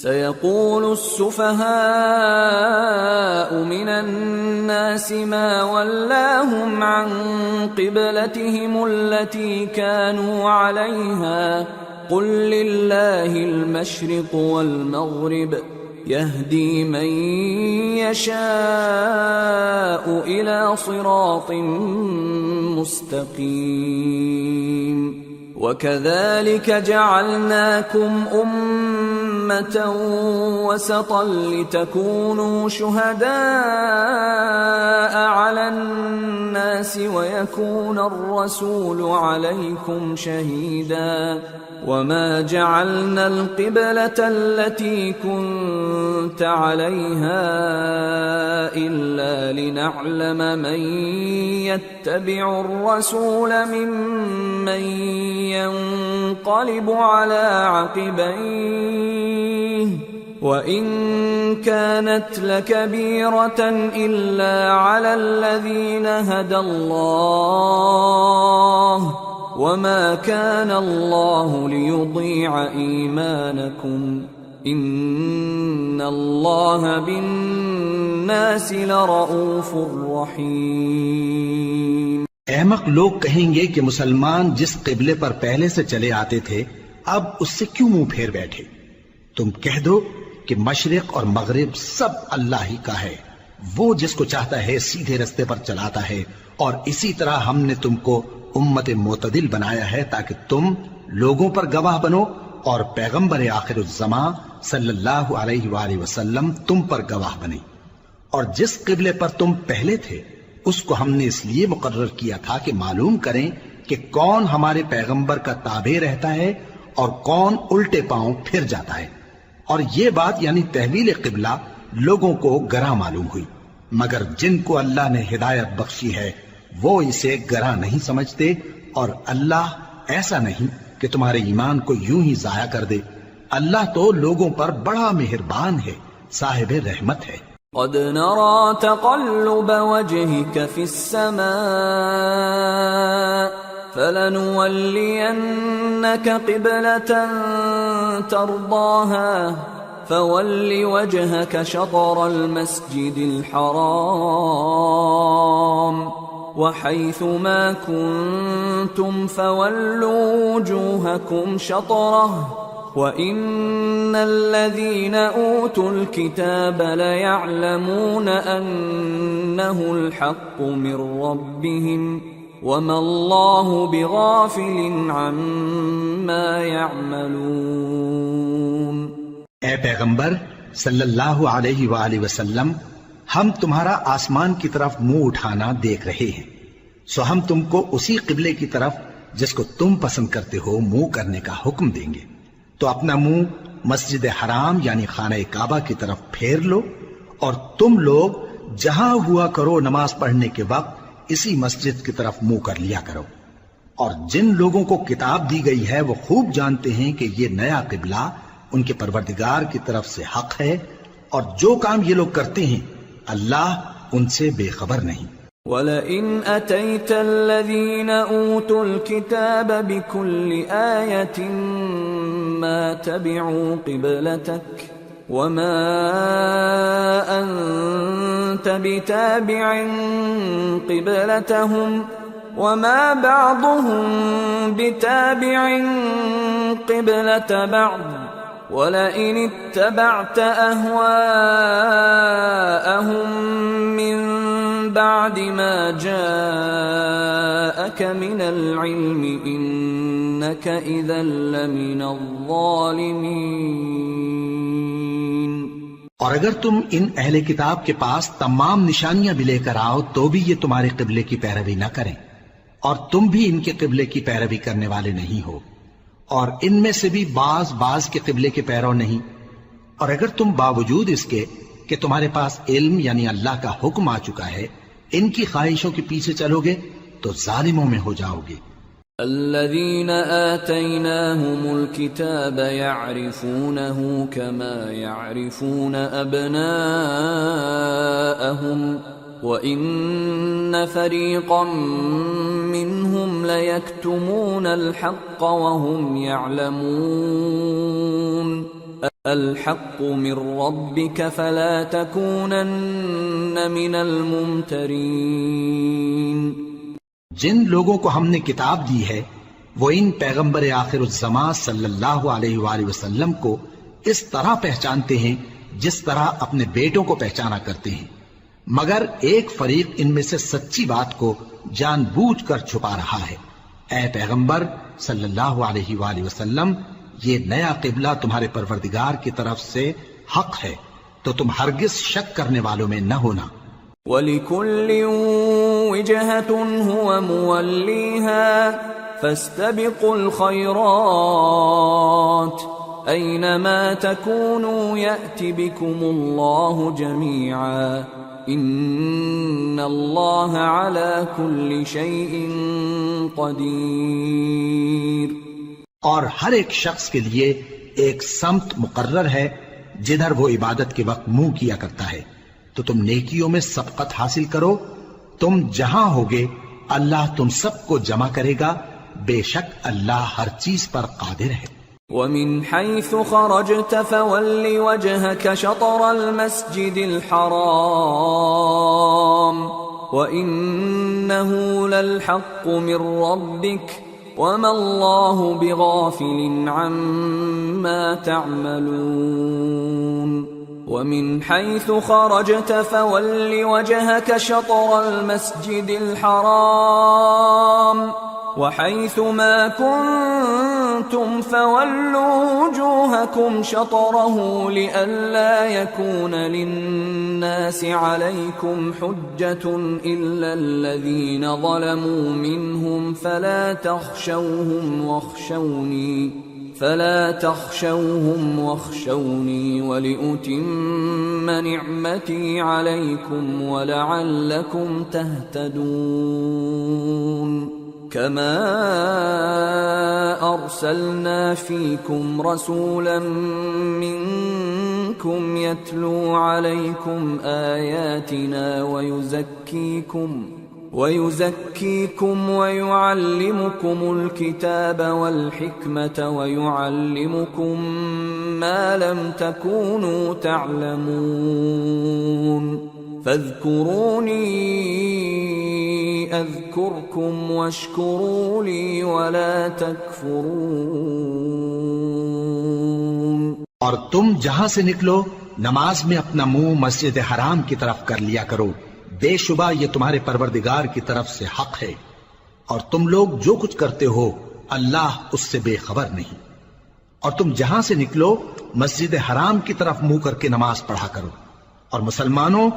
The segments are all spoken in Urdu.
سيقول السفهاء من الناس ما ولاهم عن قبلتهم التي كانوا عليها قل لله المشرق والمغرب يهدي من يشاء إلى صراط مستقيم وكذلك جعلناكم أمة وسطا لتكونوا شهداء على الناس ويكون الرسول عليكم شهيدا وما جعلنا القبلة التي كنت عليها إلا لنعلم من يتبع الرسول ممن ينقلب على عقبيه وإن كانت لكبيرة إلا على الذين هدى الله وما كان الله ليضيع إيمانكم إن الله بالناس لرؤوف رحيم۔ احمق لوگ کہیں گے کہ مسلمان جس قبلے پر پہلے سے چلے آتے تھے اب اس سے کیوں منہ پھیر بیٹھے؟ تم کہہ دو کہ مشرق اور مغرب سب اللہ ہی کا ہے، وہ جس کو چاہتا ہے سیدھے رستے پر چلاتا ہے، اور اسی طرح ہم نے تم کو امت معتدل بنایا ہے تاکہ تم لوگوں پر گواہ بنو اور پیغمبر آخر الزمان صلی اللہ علیہ وآلہ وسلم تم پر گواہ بنے۔ اور جس قبلے پر تم پہلے تھے اس کو ہم نے اس لیے مقرر کیا تھا کہ معلوم کریں کہ کون ہمارے پیغمبر کا تابع رہتا ہے اور کون الٹے پاؤں پھر جاتا ہے۔ اور یہ بات یعنی تحویل قبلہ لوگوں کو گراں معلوم ہوئی، مگر جن کو اللہ نے ہدایت بخشی ہے وہ اسے گراں نہیں سمجھتے، اور اللہ ایسا نہیں کہ تمہارے ایمان کو یوں ہی ضائع کر دے۔ اللہ تو لوگوں پر بڑا مہربان ہے، صاحب رحمت ہے۔ قد نرى تقلب وجهك في السماء فلنولينك قبلة ترضاها فول وجهك شطر المسجد الحرام وحيث ما كنتم فولوا وجوهكم شطره وَإِنَّ الَّذِينَ أُوتُوا الْكِتَابَ لَيَعْلَمُونَ أَنَّهُ الْحَقُّ مِنْ رَبِّهِمْ وَمَا اللَّهُ بِغَافِلٍ عَمَّا يَعْمَلُونَ۔ اے پیغمبر صلی اللہ علیہ وآلہ وسلم، ہم تمہارا آسمان کی طرف منہ اٹھانا دیکھ رہے ہیں، سو ہم تم کو اسی قبلے کی طرف جس کو تم پسند کرتے ہو منہ کرنے کا حکم دیں گے، تو اپنا منہ مسجد حرام یعنی خانہ کعبہ کی طرف پھیر لو، اور تم لوگ جہاں ہوا کرو نماز پڑھنے کے وقت اسی مسجد کی طرف منہ کر لیا کرو۔ اور جن لوگوں کو کتاب دی گئی ہے وہ خوب جانتے ہیں کہ یہ نیا قبلہ ان کے پروردگار کی طرف سے حق ہے، اور جو کام یہ لوگ کرتے ہیں اللہ ان سے بے خبر نہیں۔ وَلَئِنْ أَتَيْتَ الَّذِينَ أُوتُوا الْكِتَابَ بِكُلِّ آيَةٍ مَا تَبِعُوا قِبْلَتَكَ وَمَا أَنْتَ بِتَابِعٍ قِبْلَتَهُمْ وَمَا بَعْضُهُمْ بِتَابِعٍ قِبْلَةَ بَعْضٍ وَلَئِنِ اتَّبَعْتَ أَهْوَاءَهُمْ مِنْ بعد ما جاءك من العلم إنك إذا لمن الظالمين۔ اور اگر تم ان اہل کتاب کے پاس تمام نشانیاں بھی لے کر آؤ تو بھی یہ تمہارے قبلے کی پیروی نہ کریں، اور تم بھی ان کے قبلے کی پیروی کرنے والے نہیں ہو، اور ان میں سے بھی بعض کے قبلے کے پیرو نہیں۔ اور اگر تم باوجود اس کے کہ تمہارے پاس علم یعنی اللہ کا حکم آ چکا ہے ان کی خواہشوں کے پیچھے چلو گے تو ظالموں میں ہو جاؤ گے۔ الذين آتيناهم الكتاب يعرفونه كما يعرفون أبناءهم وَإِنَّ فَرِيقًا مِّنْهُمْ لَيَكْتُمُونَ الْحَقَّ وَهُمْ يَعْلَمُونَ الحق من ربك فلا تكونن من الممترين. جن لوگوں کو ہم نے کتاب دی ہے وہ ان پیغمبر آخر الزمان صلی اللہ علیہ وآلہ وسلم کو اس طرح پہچانتے ہیں جس طرح اپنے بیٹوں کو پہچانا کرتے ہیں، مگر ایک فریق ان میں سے سچی بات کو جان بوجھ کر چھپا رہا ہے. اے پیغمبر صلی اللہ علیہ وآلہ وسلم، یہ نیا قبلہ تمہارے پروردگار کی طرف سے حق ہے، تو تم ہرگز شک کرنے والوں میں نہ ہونا. وَلِكُلٍّ وِجْهَةٌ هُوَ مُوَلِّيهَا فَاسْتَبِقُوا الْخَيْرَاتِ أَيْنَمَا تَكُونُوا يَأْتِ بِكُمُ اللَّهُ جَمِيعًا إِنَّ اللَّهَ عَلَى كُلِّ شَيْءٍ قَدِيرٌ. اور ہر ایک شخص کے لیے ایک سمت مقرر ہے جدھر وہ عبادت کے وقت منہ کیا کرتا ہے، تو تم نیکیوں میں سبقت حاصل کرو. تم جہاں ہوگے اللہ تم سب کو جمع کرے گا، بے شک اللہ ہر چیز پر قادر ہے. وَمِنْ حَيْثُ خَرَجْتَ فَوَلِّ وَجْهَكَ شَطْرَ الْمَسْجِدِ الْحَرَامِ وَإِنَّهُ لَلْحَقُّ مِنْ رَبِّكَ وَمَا اللَّهُ بِغَافِلٍ عَمَّا تَعْمَلُونَ. وَمِنْ حَيْثُ خَرَجْتَ فَوَلِّ وَجْهَكَ شَطْرَ الْمَسْجِدِ الْحَرَامِ وَحَيْثُ مَا كُنْتُمْ فَوَلُّوا وُجُوهَكُمْ شَطْرَهُ لِئَلَّا يَكُونَ لِلنَّاسِ عَلَيْكُمْ حُجَّةٌ إِلَّا الَّذِينَ ظَلَمُوا مِنْهُمْ فَلَا تَخْشَوْهُمْ وَاخْشَوْنِي وَلِأُتِمَّ نِعْمَتِي عَلَيْكُمْ وَلَعَلَّكُمْ تَهْتَدُونَ. كَمَا أَرْسَلْنَا فِيكُمْ رَسُولًا مِّنكُمْ يَتْلُو عَلَيْكُمْ آيَاتِنَا وَيُزَكِّيكُمْ وَيُعَلِّمُكُمُ الْكِتَابَ وَالْحِكْمَةَ وَيُعَلِّمُكُمْ مَا لَمْ تَكُونُوا تَعْلَمُونَ. فَاذْكُرُونِي أَذْكُرْكُمْ وَاشْكُرُوا لِي وَلَا تَكْفُرُونَ. اور تم جہاں سے نکلو نماز میں اپنا منہ مسجد حرام کی طرف کر لیا کرو، بے شبہ یہ تمہارے پروردگار کی طرف سے حق ہے، اور تم لوگ جو کچھ کرتے ہو اللہ اس سے بے خبر نہیں. اور تم جہاں سے نکلو مسجد حرام کی طرف منہ کر کے نماز پڑھا کرو، اور مسلمانوں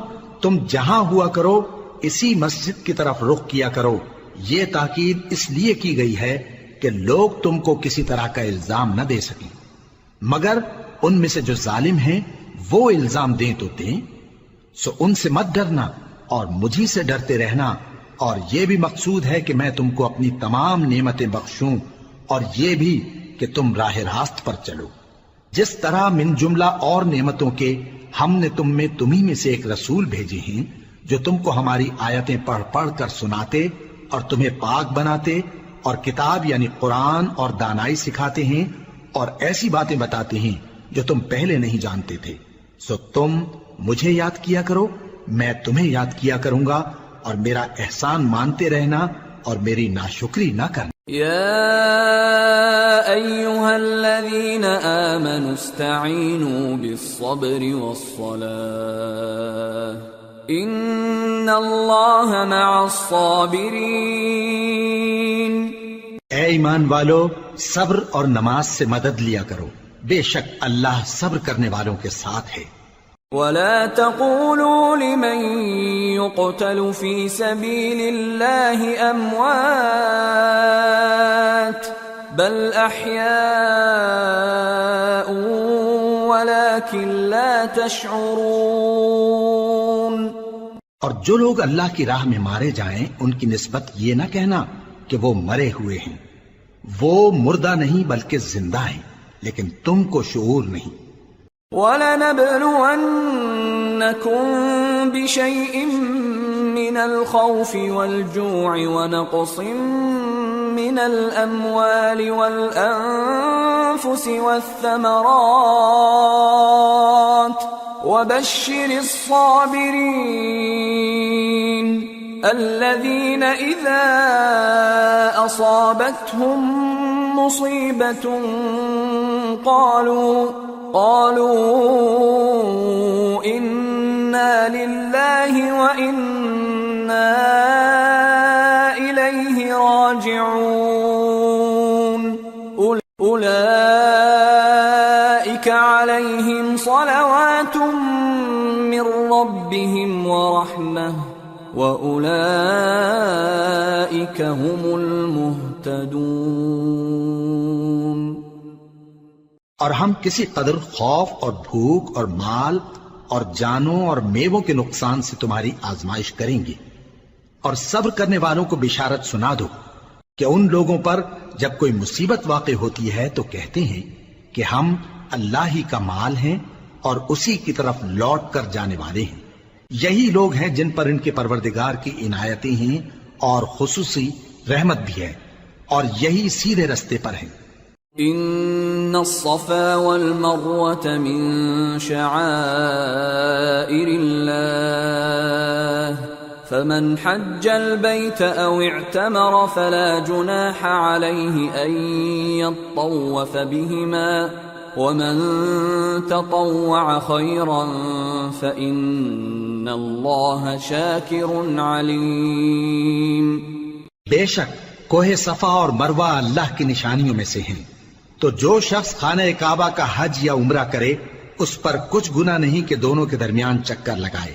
تم جہاں ہوا کرو اسی مسجد کی طرف رخ کیا کرو. یہ تاکید اس لیے کی گئی ہے کہ لوگ تم کو کسی طرح کا الزام نہ دے سکیں، مگر ان میں سے جو ظالم ہیں وہ الزام دیں تو دیں. سو ان سے مت ڈرنا اور مجھی سے ڈرتے رہنا، اور یہ بھی مقصود ہے کہ میں تم کو اپنی تمام نعمتیں بخشوں، اور یہ بھی کہ تم راہ راست پر چلو. جس طرح من جملہ اور نعمتوں کے ہم نے تمہیں میں سے ایک رسول بھیجے ہیں جو تم کو ہماری آیتیں پڑھ پڑھ کر سناتے اور تمہیں پاک بناتے، اور کتاب یعنی قرآن اور دانائی سکھاتے ہیں، اور ایسی باتیں بتاتے ہیں جو تم پہلے نہیں جانتے تھے. سو تم مجھے یاد کیا کرو، میں تمہیں یاد کیا کروں گا، اور میرا احسان مانتے رہنا اور میری ناشکری نہ کرنا. يا أيها الذين آمنوا استعينوا بالصبر والصلاة إن الله مع الصابرين. اے ایمان والو، صبر اور نماز سے مدد لیا کرو، بے شک اللہ صبر کرنے والوں کے ساتھ ہے. ولا تقولوا لمن يقتل في سبيل الله أموات بل أحياء ولكن لا تشعرون. اور جو لوگ اللہ کی راہ میں مارے جائیں ان کی نسبت یہ نہ کہنا کہ وہ مرے ہوئے ہیں، وہ مردہ نہیں بلکہ زندہ ہیں، لیکن تم کو شعور نہیں. وَلَنَبْلُوَنَّكُمْ بِشَيْءٍ مِّنَ الْخَوْفِ وَالْجُوعِ وَنَقْصٍ من الأموال والأنفس والثمرات وبشر الصابرين الذين إذا أصابتهم مصيبة قالوا إنا لله وإنا إليه راجعون أولئك عليهم صلوات من ربهم ورحمة وَأُولَئِكَ هُمُ الْمُهْتَدُونَ۔ اور ہم کسی قدر خوف اور بھوک اور مال اور جانوں اور میووں کے نقصان سے تمہاری آزمائش کریں گے، اور صبر کرنے والوں کو بشارت سنا دو کہ ان لوگوں پر جب کوئی مصیبت واقع ہوتی ہے تو کہتے ہیں کہ ہم اللہ ہی کا مال ہیں اور اسی کی طرف لوٹ کر جانے والے ہیں۔ یہی لوگ ہیں جن پر ان کے پروردگار کی عنایتیں ہیں اور خصوصی رحمت بھی ہے، اور یہی سیدھے رستے پر ہیں۔ ان الصفا والمروة من شعائر الله فمن حج البيت او اعتمر فلا جناح عليه ان يطوف بهما ومن تطوع خيرا فإن الله شاكر عليم۔ بے شک کوہ صفا اور مروہ اللہ کی نشانیوں میں سے ہیں، تو جو شخص خانہ کعبہ کا حج یا عمرہ کرے اس پر کچھ گناہ نہیں کہ دونوں کے درمیان چکر لگائے،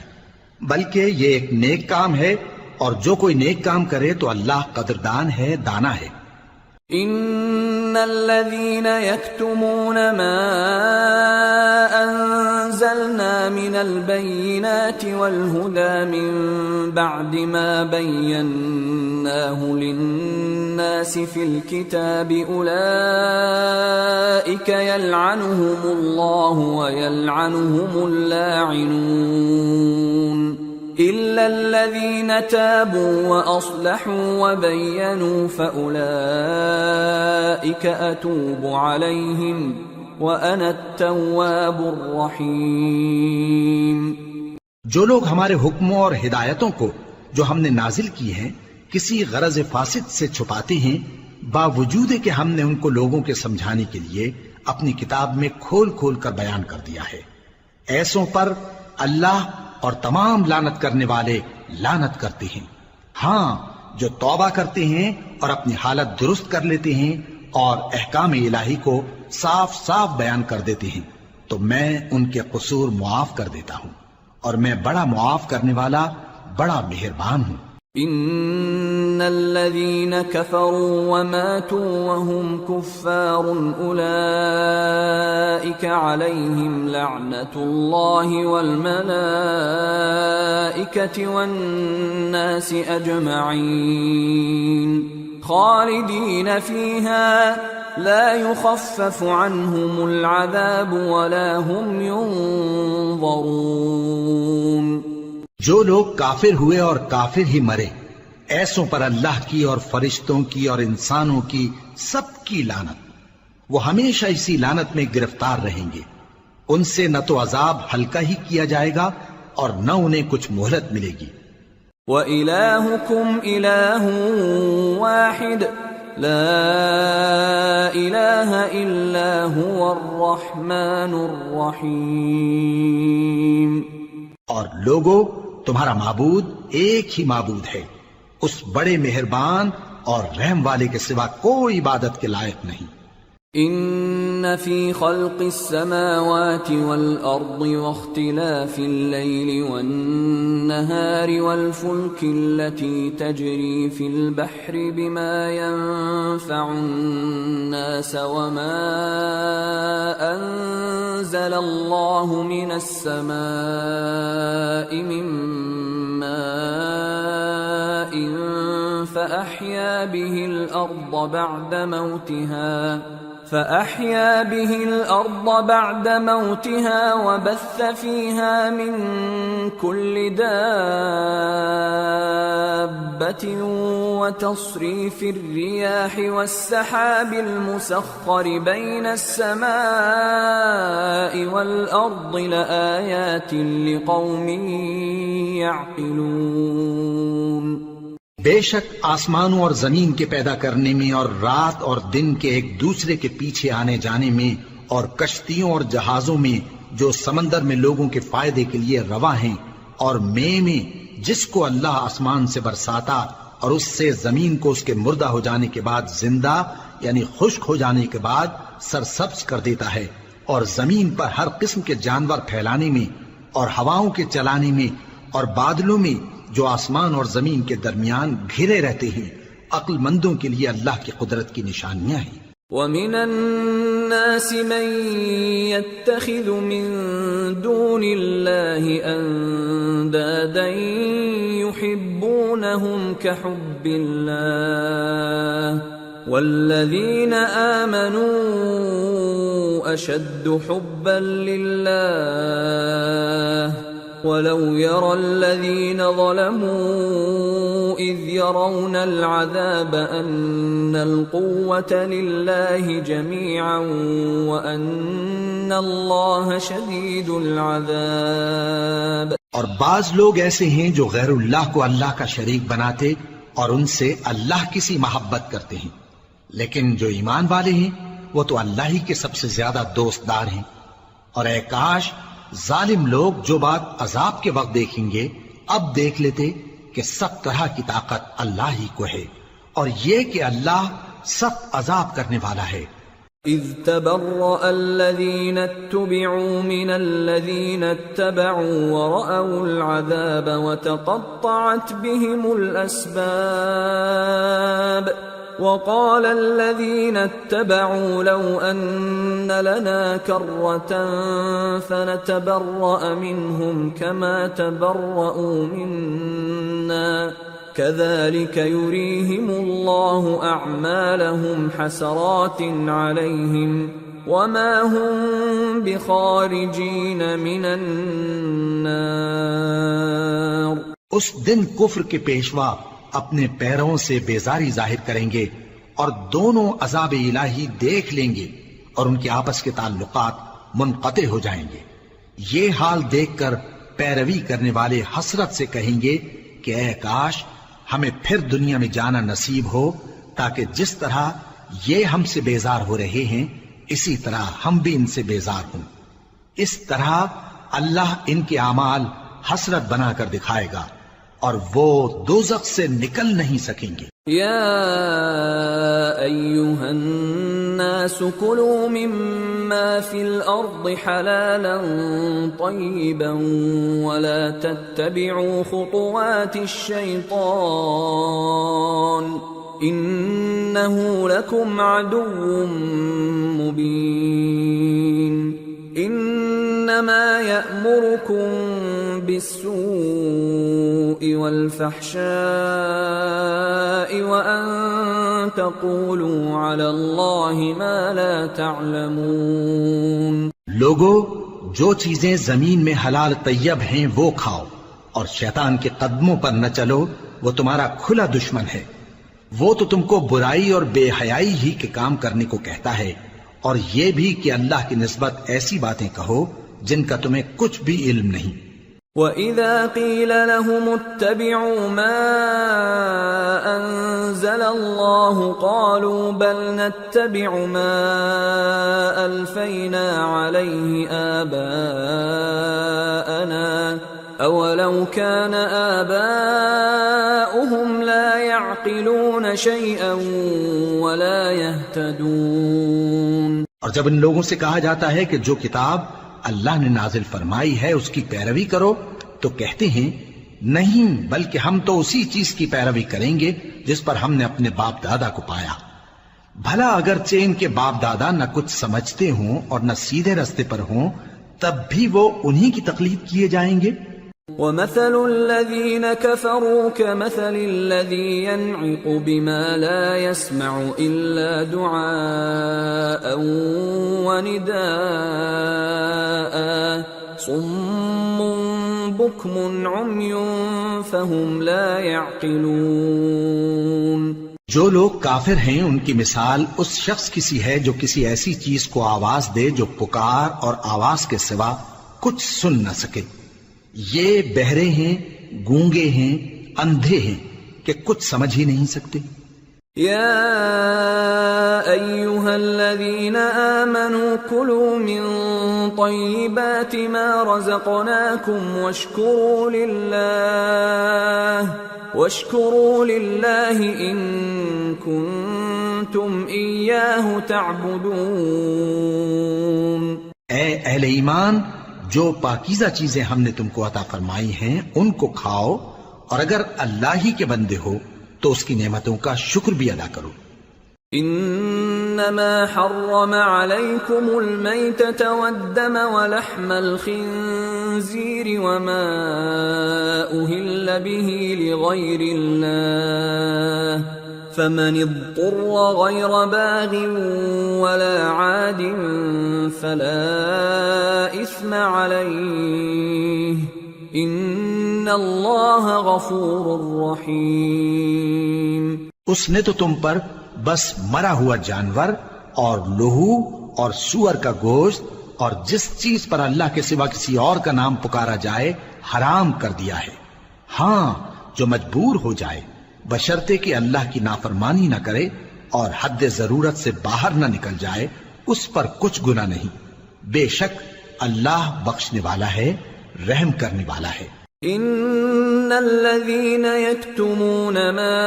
بلکہ یہ ایک نیک کام ہے، اور جو کوئی نیک کام کرے تو اللہ قدردان ہے، دانا ہے۔ ان الذين يكتمون ما انزلنا من البينات والهدى من بعد ما بيناه للناس في الكتاب اولئك يلعنهم الله ويلعنهم اللاعنون إلا الذين تابوا وأصلحوا وبينوا فأولئك أتوب عليهم وأنا التواب الرحيم۔ جو لوگ ہمارے حکموں اور ہدایتوں کو جو ہم نے نازل کی ہیں کسی غرض فاسد سے چھپاتے ہیں، باوجود کہ ہم نے ان کو لوگوں کے سمجھانے کے لیے اپنی کتاب میں کھول کھول کر بیان کر دیا ہے، ایسوں پر اللہ اور تمام لعنت کرنے والے لعنت کرتے ہیں۔ ہاں، جو توبہ کرتے ہیں اور اپنی حالت درست کر لیتے ہیں اور احکام الہی کو صاف صاف بیان کر دیتے ہیں تو میں ان کے قصور معاف کر دیتا ہوں، اور میں بڑا معاف کرنے والا بڑا مہربان ہوں۔ ان الذين كفروا وماتوا وهم كفار اولئك عليهم لعنة الله والملائكة والناس اجمعين خالدين فيها لا يخفف عنهم العذاب ولا هم ينظرون۔ جو لوگ کافر ہوئے اور کافر ہی مرے، ایسوں پر اللہ کی اور فرشتوں کی اور انسانوں کی سب کی لعنت، وہ ہمیشہ اسی لعنت میں گرفتار رہیں گے، ان سے نہ تو عذاب ہلکا ہی کیا جائے گا اور نہ انہیں کچھ مہلت ملے گی۔ وَإِلَٰهُكُمْ إِلَٰهٌ وَاحِدٌ لَا إِلَٰهَ إِلَّا هُوَ الرَّحْمَٰنُ الرَّحِيمُ۔ اور لوگو، تمہارا معبود ایک ہی معبود ہے، اس بڑے مہربان اور رحم والے کے سوا کوئی عبادت کے لائق نہیں۔ ان فی خلق السماوات والارض واختلاف الليل والنهار والفلك التي تجري في البحر بما ينفع الناس وما انزل الله من السماء من ماء فأحيا به الأرض بعد موتها فأحيا به الأرض بعد موتها وبث فيها من كل دابة وتصريف الرياح والسحاب المسخر بين السماء والأرض لآيات لقوم يعقلون۔ بے شک آسمانوں اور زمین کے پیدا کرنے میں اور رات اور دن کے ایک دوسرے کے پیچھے آنے جانے میں اور کشتیوں اور جہازوں میں جو سمندر میں لوگوں کے فائدے کے لیے رواں ہیں، اور میں جس کو اللہ آسمان سے برساتا اور اس سے زمین کو اس کے مردہ ہو جانے کے بعد زندہ یعنی خشک ہو جانے کے بعد سرسبز کر دیتا ہے، اور زمین پر ہر قسم کے جانور پھیلانے میں اور ہواؤں کے چلانے میں اور بادلوں میں جو آسمان اور زمین کے درمیان گھرے رہتے ہیں، عقل مندوں کے لیے اللہ کی قدرت کی نشانیاں ہیں۔ وَمِنَ النَّاسِ مَن يَتَّخِذُ مِن دُونِ اللَّهِ أَندَادًا يُحِبُّونَهُمْ كَحُبِّ اللَّهِ وَالَّذِينَ آمَنُوا أَشَدُّ حُبًّا لِلَّهِ وَلَوْ يَرَى الَّذِينَ ظَلَمُوا إِذْ يَرَوْنَ الْعَذَابَ أَنَّ الْقُوَّةَ لِلَّهِ جَمِيعًا وَأَنَّ اللَّهَ شَدِيدُ الْعَذَابِ۔ اور بعض لوگ ایسے ہیں جو غیر اللہ کو اللہ کا شریک بناتے اور ان سے اللہ کی سی محبت کرتے ہیں، لیکن جو ایمان والے ہیں وہ تو اللہ ہی کے سب سے زیادہ دوست دار ہیں۔ اور اے کاش ظالم لوگ جو بات عذاب کے وقت دیکھیں گے اب دیکھ لیتے کہ سب طرح کی طاقت اللہ ہی کو ہے، اور یہ کہ اللہ سخت عذاب کرنے والا ہے۔ اذ تبرأ الذين اتبعوا من الذين اتبعوا ورأوا العذاب وتقطعت بهم الأسباب وقال الذين اتبعوا لو أن لنا كرة فنتبرأ منهم كما تبرأوا منا كذلك يريهم الله أعمالهم حسرات عليهم وما هم بخارجين من النار۔ اس دن کفر کے پیشوا اپنے پیروں سے بیزاری ظاہر کریں گے اور دونوں عذاب الہی دیکھ لیں گے اور ان کے آپس کے تعلقات منقطع ہو جائیں گے۔ یہ حال دیکھ کر پیروی کرنے والے حسرت سے کہیں گے کہ اے کاش ہمیں پھر دنیا میں جانا نصیب ہو تاکہ جس طرح یہ ہم سے بیزار ہو رہے ہیں اسی طرح ہم بھی ان سے بیزار ہوں۔ اس طرح اللہ ان کے اعمال حسرت بنا کر دکھائے گا اور وہ دوزخ سے نکل نہیں سکیں گے۔ یا ایھا الناس کلوا مما فی الارض حلالا طیبا ولا تتبعوا خطوات الشیطان انه لکم عدو مبین۔ انما یأمرکم بالسوء والفحشاء وأن تقولوا على الله ما لا تعلمون۔ لوگو جو چیزیں زمین میں حلال طیب ہیں وہ کھاؤ اور شیطان کے قدموں پر نہ چلو، وہ تمہارا کھلا دشمن ہے۔ وہ تو تم کو برائی اور بے حیائی ہی کے کام کرنے کو کہتا ہے، اور یہ بھی کہ اللہ کی نسبت ایسی باتیں کہو جن کا تمہیں کچھ بھی علم نہیں۔ وَإِذَا قِيلَ لَهُمُ اتَّبِعُوا مَا أَنزَلَ اللَّهُ قَالُوا بَلْ نَتَّبِعُ مَا أَلْفَيْنَا عَلَيْهِ آبَاءَنَا أَوَلَوْ كَانَ آبَاؤُهُمْ لَا يَعْقِلُونَ شَيْئًا وَلَا يَهْتَدُونَ۔ اور جب ان لوگوں سے کہا جاتا ہے کہ جو کتاب اللہ نے نازل فرمائی ہے اس کی پیروی کرو تو کہتے ہیں نہیں، بلکہ ہم تو اسی چیز کی پیروی کریں گے جس پر ہم نے اپنے باپ دادا کو پایا۔ بھلا اگرچہ ان کے باپ دادا نہ کچھ سمجھتے ہوں اور نہ سیدھے راستے پر ہوں، تب بھی وہ انہی کی تقلید کیے جائیں گے۔ ومثل الذين كفروا كمثل الذي ينعق بما لا يسمع إلا دعاء ونداء صم بكم عمي فهم لا يعقلون. جو لوگ کافر ہیں ان کی مثال اس شخص کی سی ہے جو کسی ایسی چیز کو آواز دے جو پکار اور آواز کے سوا کچھ سن نہ سکے. یہ بہرے ہیں، گونگے ہیں، اندھے ہیں کہ کچھ سمجھ ہی نہیں سکتے. يا أيها الذين آمنوا كلوا من طيبات ما رزقناكم واشكروا لله إن كنتم إياه تعبدون. اے اہل ایمان، جو پاکیزہ چیزیں ہم نے تم کو عطا فرمائی ہیں ان کو کھاؤ، اور اگر اللہ ہی کے بندے ہو تو اس کی نعمتوں کا شکر بھی ادا کرو. انما حرم عليكم الميتة والدم ولحم الخنزير وما أهل به لغير الله فمن اضطر غير باغ ولا عاد فلا إثم عليه ان اللہ غفور رحیم. اس نے تو تم پر بس مرا ہوا جانور اور لہو اور سور کا گوشت اور جس چیز پر اللہ کے سوا کسی اور کا نام پکارا جائے حرام کر دیا ہے. ہاں، جو مجبور ہو جائے بشرطے کہ اللہ کی نافرمانی نہ کرے اور حد ضرورت سے باہر نہ نکل جائے، اس پر کچھ گناہ نہیں. بے شک اللہ بخشنے والا ہے، رحم کرنے والا ہے. ان الذين يكتمون ما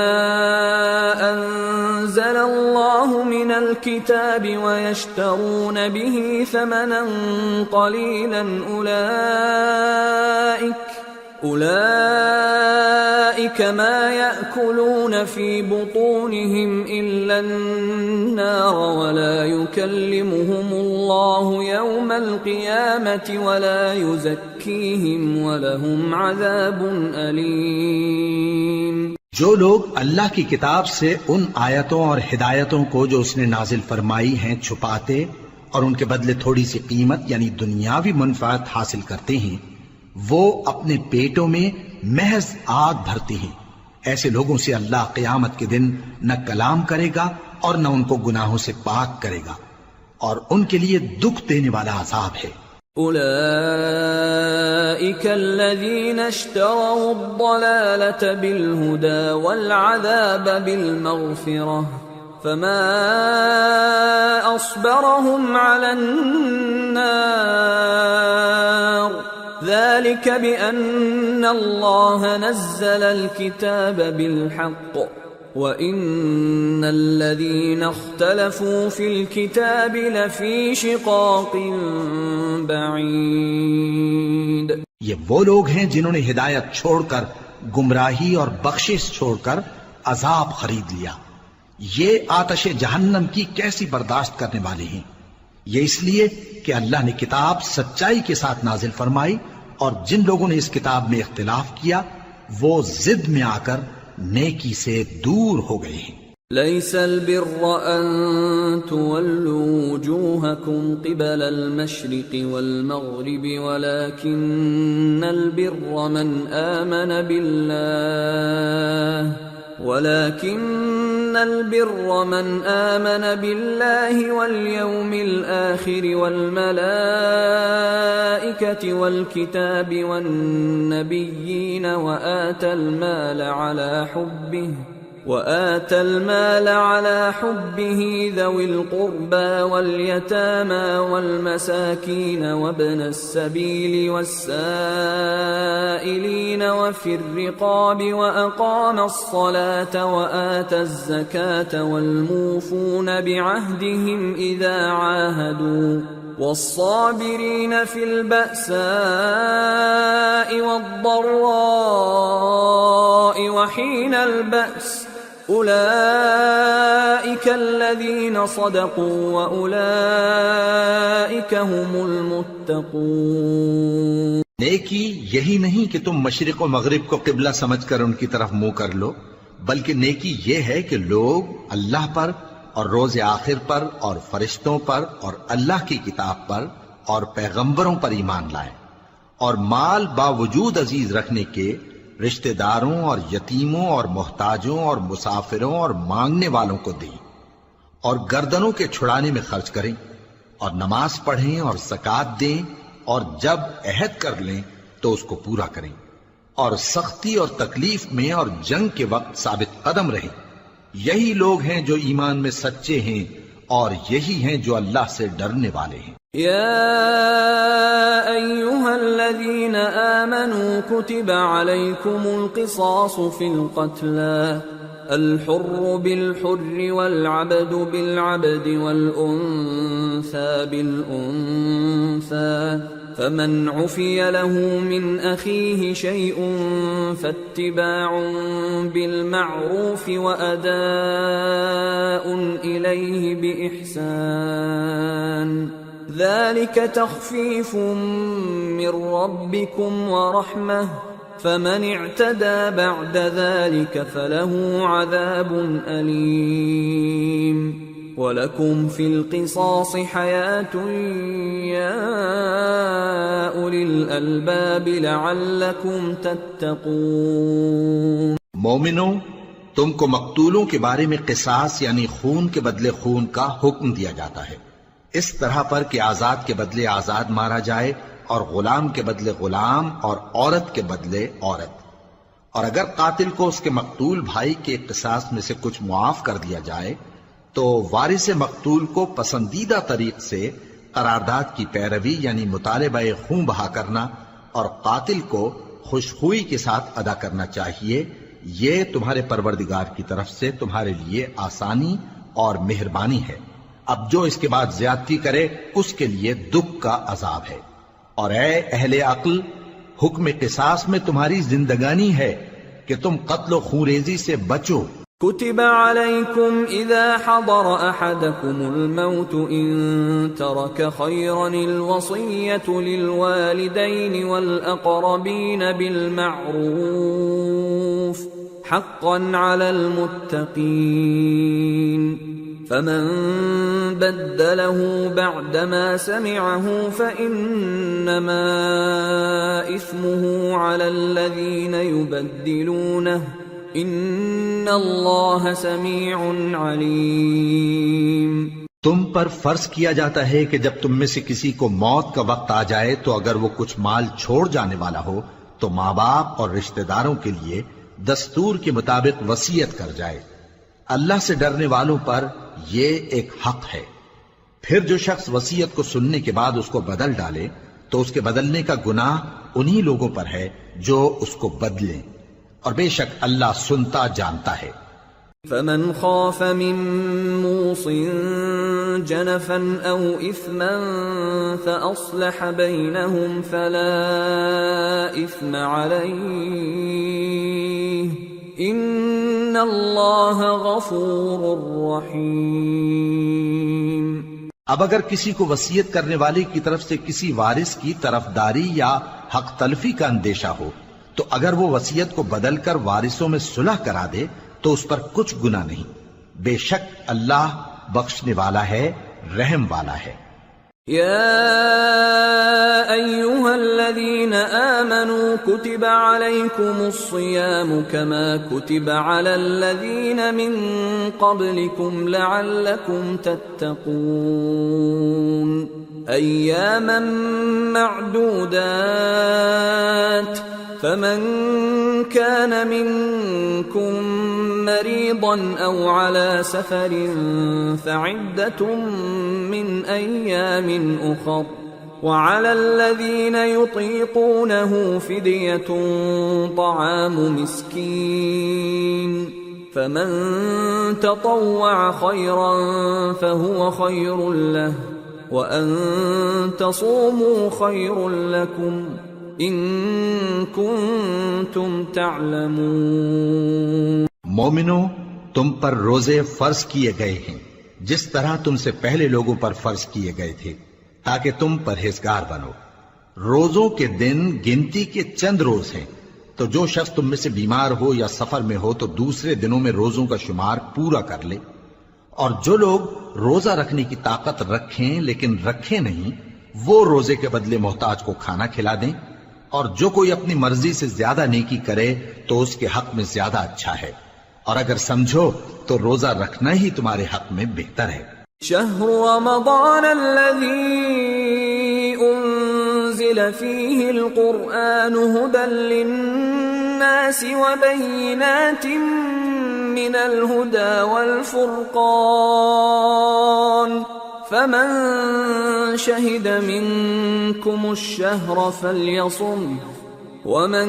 انزل الله من الكتاب ويشترون به ثمنا قليلا اولئك ما يأكلون في بطونهم الا النار ولا يكلمهم الله يوم القيامة ولا يزكيهم ولهم عذاب أليم. جو لوگ اللہ کی کتاب سے ان آیتوں اور ہدایتوں کو جو اس نے نازل فرمائی ہیں چھپاتے اور ان کے بدلے تھوڑی سی قیمت یعنی دنیاوی منفعت حاصل کرتے ہیں، وہ اپنے پیٹوں میں محض آگ بھرتے ہیں. ایسے لوگوں سے اللہ قیامت کے دن نہ کلام کرے گا اور نہ ان کو گناہوں سے پاک کرے گا، اور ان کے لیے دکھ دینے والا عذاب ہے. اولئک الذین اشتروا الضلالة بالهدى والعذاب بالمغفرة فما اصبرهم على النار ذلك بأن الله نزل الكتاب بالحق وَإِنَّ الَّذِينَ اخْتَلَفُوا فِي الْكِتَابِ لَفِي شِقَاقٍ بَعِيدٍ. یہ وہ لوگ ہیں جنہوں نے ہدایت چھوڑ کر گمراہی اور بخشش چھوڑ کر عذاب خرید لیا. یہ آتش جہنم کی کیسی برداشت کرنے والے ہیں. یہ اس لیے کہ اللہ نے کتاب سچائی کے ساتھ نازل فرمائی، اور جن لوگوں نے اس کتاب میں اختلاف کیا وہ ضد میں آ کر نیکی سے دور ہو گئے ہیں. ليس البر أن تولوا وجوهكم قبل المشرق والمغرب ولكن البر من آمن بالله واليوم الآخر والملائكة والكتاب والنبيين وآتى المال على حبه ذوي القربى واليتامى والمساكين وابن السبيل والسائلين وفي الرقاب وأقام الصلاة وآتى الزكاة والموفون بعهدهم إذا عاهدوا والصابرين في البأساء والضراء وحين البأس أولئك الذين صدقوا وأولئك هم المتقون. نیکی یہی نہیں کہ تم مشرق و مغرب کو قبلہ سمجھ کر ان کی طرف منہ کر لو، بلکہ نیکی یہ ہے کہ لوگ اللہ پر اور روز آخر پر اور فرشتوں پر اور اللہ کی کتاب پر اور پیغمبروں پر ایمان لائیں، اور مال باوجود عزیز رکھنے کے رشتہ داروں اور یتیموں اور محتاجوں اور مسافروں اور مانگنے والوں کو دیں، اور گردنوں کے چھڑانے میں خرچ کریں، اور نماز پڑھیں اور زکوٰۃ دیں، اور جب عہد کر لیں تو اس کو پورا کریں، اور سختی اور تکلیف میں اور جنگ کے وقت ثابت قدم رہیں۔ یہی لوگ ہیں جو ایمان میں سچے ہیں، اور یہی ہیں جو اللہ سے ڈرنے والے ہیں۔ يا أيها الذين آمنوا كتب عليكم القصاص في القتلى الحر بالحر والعبد بالعبد والأنثى بالأنثى فمن عفي له من أخيه شيء فاتباع بالمعروف وأداء إليه بإحسان ذلك تخفيف من ربكم ورحمة فمن اعتدى بعد ذلك فله عذاب أليم وَلَكُمْ فِي الْقِصَاصِ حَيَاةٌ يَا أُولِي الْأَلْبَابِ لَعَلَّكُمْ تَتَّقُونَ۔ مومنوں، تم کو مقتولوں کے بارے میں قصاص یعنی خون کے بدلے خون کا حکم دیا جاتا ہے، اس طرح پر کہ آزاد کے بدلے آزاد مارا جائے، اور غلام کے بدلے غلام، اور عورت کے بدلے عورت۔ اور اگر قاتل کو اس کے مقتول بھائی کے قصاص میں سے کچھ معاف کر دیا جائے تو وارث مقتول کو پسندیدہ طریق سے قرارداد کی پیروی یعنی مطالبہ خون بہا کرنا اور قاتل کو خوشخوئی کے ساتھ ادا کرنا چاہیے۔ یہ تمہارے پروردگار کی طرف سے تمہارے لیے آسانی اور مہربانی ہے۔ اب جو اس کے بعد زیادتی کرے اس کے لیے دکھ کا عذاب ہے۔ اور اے اہل عقل، حکم قصاص میں تمہاری زندگانی ہے کہ تم قتل و خونریزی سے بچو۔ كتب عليكم إذا حضر أحدكم الموت إن ترك خيرا الوصية للوالدين والأقربين بالمعروف حقا على المتقين فمن بدله بعدما سمعه فإنما إثمه على الذين يبدلونه ان اللہ سمیع علیم۔ تم پر فرض کیا جاتا ہے کہ جب تم میں سے کسی کو موت کا وقت آ جائے تو اگر وہ کچھ مال چھوڑ جانے والا ہو تو ماں باپ اور رشتہ داروں کے لیے دستور کے مطابق وصیت کر جائے۔ اللہ سے ڈرنے والوں پر یہ ایک حق ہے۔ پھر جو شخص وصیت کو سننے کے بعد اس کو بدل ڈالے تو اس کے بدلنے کا گناہ انہی لوگوں پر ہے جو اس کو بدلیں، اور بے شک اللہ سنتا جانتا ہے۔ فمن خاف من موص جنفا او اثما فاصلح بينهم فلا اثم عليه ان اللہ غفور رحیم۔ اب اگر کسی کو وصیت کرنے والے کی طرف سے کسی وارث کی طرفداری یا حق تلفی کا اندیشہ ہو تو اگر وہ وصیت کو بدل کر وارثوں میں صلح کرا دے تو اس پر کچھ گناہ نہیں، بے شک اللہ بخشنے والا ہے، رحم والا ہے۔ یا ایھا الذین آمنوا کتب علیکم الصیام کما کتب علی الذین من قبلکم لعلکم تتقون ایاما معدودات فمن كان منكم مريضا أو على سفر فعدة من أيام أخر وعلى الذين يطيقونه فدية طعام مسكين فمن تطوع خيرا فهو خير له وأن تصوموا خير لكم ان کنتم تعلمون۔ مومنو، تم پر روزے فرض کیے گئے ہیں جس طرح تم سے پہلے لوگوں پر فرض کیے گئے تھے تاکہ تم پرہیزگار بنو۔ روزوں کے دن گنتی کے چند روز ہیں، تو جو شخص تم میں سے بیمار ہو یا سفر میں ہو تو دوسرے دنوں میں روزوں کا شمار پورا کر لے۔ اور جو لوگ روزہ رکھنے کی طاقت رکھیں لیکن رکھیں نہیں، وہ روزے کے بدلے محتاج کو کھانا کھلا دیں، اور جو کوئی اپنی مرضی سے زیادہ نیکی کرے تو اس کے حق میں زیادہ اچھا ہے، اور اگر سمجھو تو روزہ رکھنا ہی تمہارے حق میں بہتر ہے۔ شهر رمضان الذي أنزل فيه القرآن هدى للناس وبينات من الهدى والفرقان فمن شهد منكم الشهر فليصم ومن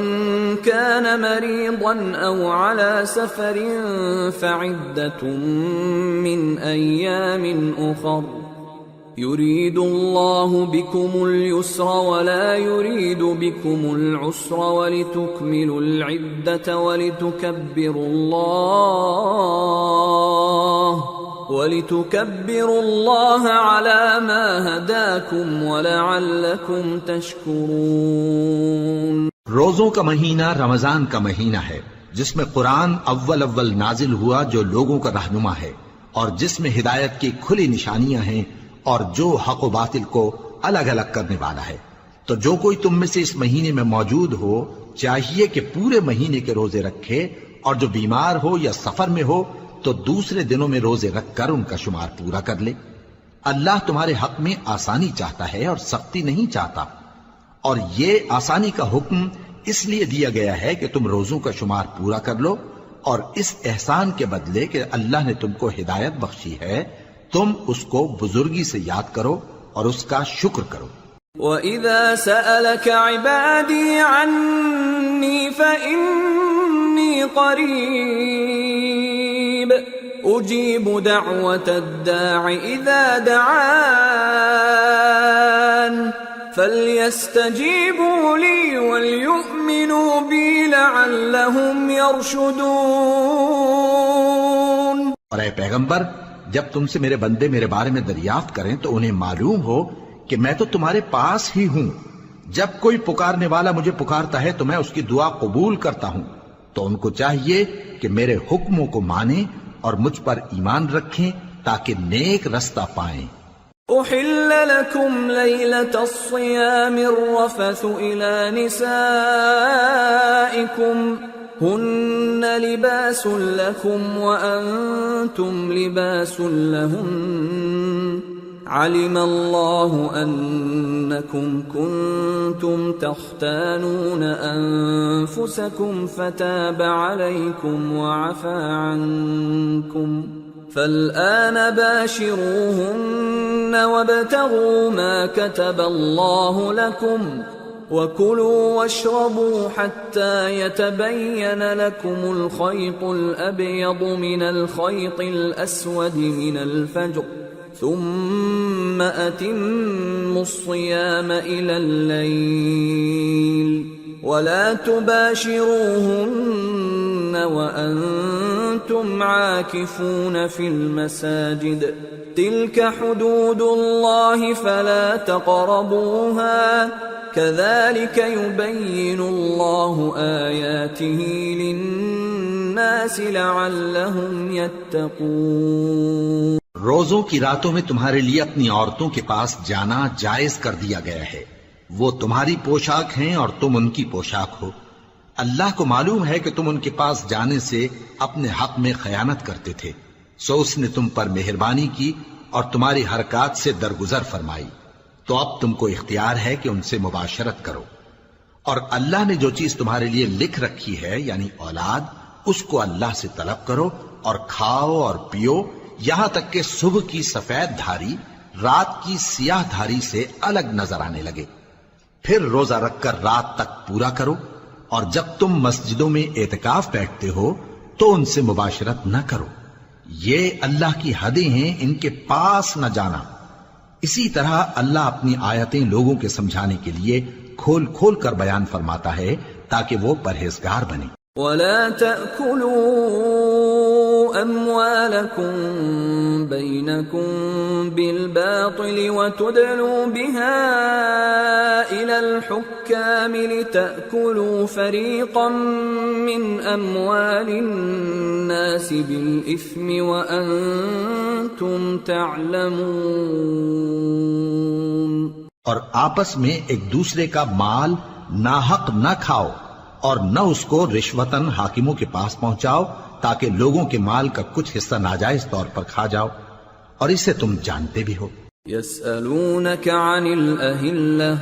كان مريضا أو على سفر فعدة من أيام أخر يريد الله بكم اليسر ولا يريد بكم العسر ولتكملوا العدة ولتكبروا الله على ما هداكم ولعلكم تشكرون۔ روزوں کا مہینہ رمضان کا مہینہ ہے جس میں قرآن اول نازل ہوا، جو لوگوں کا رہنما ہے اور جس میں ہدایت کی کھلی نشانیاں ہیں اور جو حق و باطل کو الگ الگ کرنے والا ہے۔ تو جو کوئی تم میں سے اس مہینے میں موجود ہو چاہیے کہ پورے مہینے کے روزے رکھے، اور جو بیمار ہو یا سفر میں ہو تو دوسرے دنوں میں روزے رکھ کر ان کا شمار پورا کر لے۔ اللہ تمہارے حق میں آسانی چاہتا ہے اور سختی نہیں چاہتا، اور یہ آسانی کا حکم اس لیے دیا گیا ہے کہ تم روزوں کا شمار پورا کر لو، اور اس احسان کے بدلے کہ اللہ نے تم کو ہدایت بخشی ہے تم اس کو بزرگی سے یاد کرو اور اس کا شکر کرو۔ وَإِذَا سَأَلَكَ عِبَادِي عَنِّي فَإِنِّي قَرِيبٌ أُجِيبُ دَعْوَةَ الدَّاعِ إِذَا دَعَانِ فَلْيَسْتَجِيبُوا لِي وَلْيُؤْمِنُوا بِي لَعَلَّهُمْ يَرْشُدُونَ۔ اور اے پیغمبر، جب تم سے میرے بندے میرے بارے میں دریافت کریں تو انہیں معلوم ہو کہ میں تو تمہارے پاس ہی ہوں۔ جب کوئی پکارنے والا مجھے پکارتا ہے تو میں اس کی دعا قبول کرتا ہوں، تو ان کو چاہیے کہ میرے حکموں کو مانیں اور مجھ پر ایمان رکھیں تاکہ نیک رستہ پائیں۔ أحل لكم ليلة الصيام الرفث إلى نسائكم هن لباس لكم وأنتم لباس لهن علم الله أنكم كنتم تختانون أنفسكم فتاب عليكم وعفى عنكم فالآن باشروهن وابتغوا ما كتب الله لكم وكلوا واشربوا حتى يتبين لكم الخيط الأبيض من الخيط الأسود من الفجر ثم أتموا الصيام إلى الليل ولا تباشروهن وأنتم عاكفون في المساجد تلك حدود الله فلا تقربوها كذلك يبين الله آياته للناس لعلهم يتقون۔ روزوں کی راتوں میں تمہارے لیے اپنی عورتوں کے پاس جانا جائز کر دیا گیا ہے، وہ تمہاری پوشاک ہیں اور تم ان کی پوشاک ہو۔ اللہ کو معلوم ہے کہ تم ان کے پاس جانے سے اپنے حق میں خیانت کرتے تھے، سو اس نے تم پر مہربانی کی اور تمہاری حرکات سے درگزر فرمائی، تو اب تم کو اختیار ہے کہ ان سے مباشرت کرو۔ اور اللہ نے جو چیز تمہارے لیے لکھ رکھی ہے یعنی اولاد، اس کو اللہ سے طلب کرو اور کھاؤ اور پیو یہاں تک کہ صبح کی سفید دھاری رات کی سیاہ دھاری سے الگ نظر آنے لگے، پھر روزہ رکھ کر رات تک پورا کرو، اور جب تم مسجدوں میں اعتکاف بیٹھتے ہو تو ان سے مباشرت نہ کرو، یہ اللہ کی حدیں ہیں، ان کے پاس نہ جانا۔ اسی طرح اللہ اپنی آیتیں لوگوں کے سمجھانے کے لیے کھول کھول کر بیان فرماتا ہے تاکہ وہ پرہیزگار بنے۔ وَلَا تَأْكُلُوا أَمْوَالَكُمْ بينكم بالباطل وتدلوا بها إلى الحكام لتأكلوا فريقا من أموال الناس بالإثم وأنتم تعلمون۔ اور آپس میں ایک دوسرے کا مال ناحق نہ کھاؤ اور نہ اس کو رشوتاً حاکموں کے پاس پہنچاؤ تاکہ لوگوں کے مال کا کچھ حصہ ناجائز طور پر کھا جاؤ، اور اسے تم جانتے بھی ہو۔ يسألونك عن الأهلة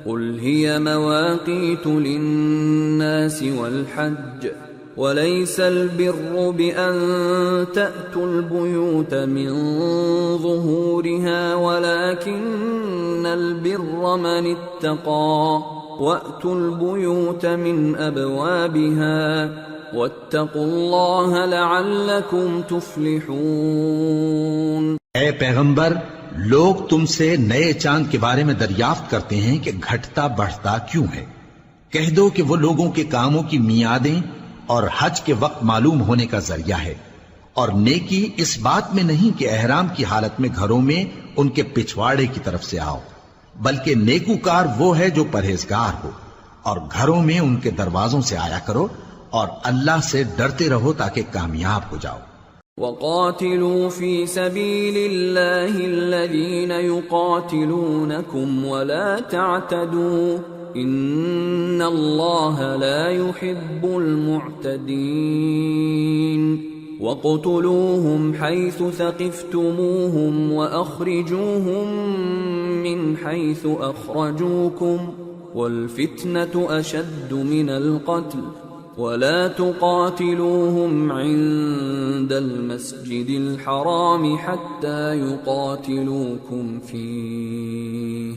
قل هي مواقيت للناس والحج وليس البر بأن تأتوا البيوت من ظهورها ولكن البر من اتقى وأتوا البيوت من أبوابها واتقوا الله لعلكم تفلحون۔ اے پیغمبر، لوگ تم سے نئے چاند کے بارے میں دریافت کرتے ہیں کہ گھٹتا بڑھتا کیوں ہے۔ کہہ دو کہ وہ لوگوں کے کاموں کی میعادیں اور حج کے وقت معلوم ہونے کا ذریعہ ہے، اور نیکی اس بات میں نہیں کہ احرام کی حالت میں گھروں میں ان کے پچھواڑے کی طرف سے آؤ، بلکہ نیکوکار وہ ہے جو پرہیزگار ہو، اور گھروں میں ان کے دروازوں سے آیا کرو اور اللہ سے ڈرتے رہو تاکہ کامیاب ہو جاؤ۔ وَقَاتِلُوا فِي سَبِيلِ اللَّهِ الَّذِينَ يُقَاتِلُونَكُمْ وَلَا تَعْتَدُوا إِنَّ اللَّهَ لَا يُحِبُّ الْمُعْتَدِينَ وَاقْتُلُوهُمْ حَيْثُ ثَقِفْتُمُوهُمْ وَأَخْرِجُوهُمْ مِنْ حَيْثُ أَخْرَجُوكُمْ وَالْفِتْنَةُ أَشَدُّ مِنَ الْقَتْلِ وَلَا تُقَاتِلُوهُمْ عِندَ الْمَسْجِدِ الْحَرَامِ حَتَّى يُقَاتِلُوكُمْ فِيهِ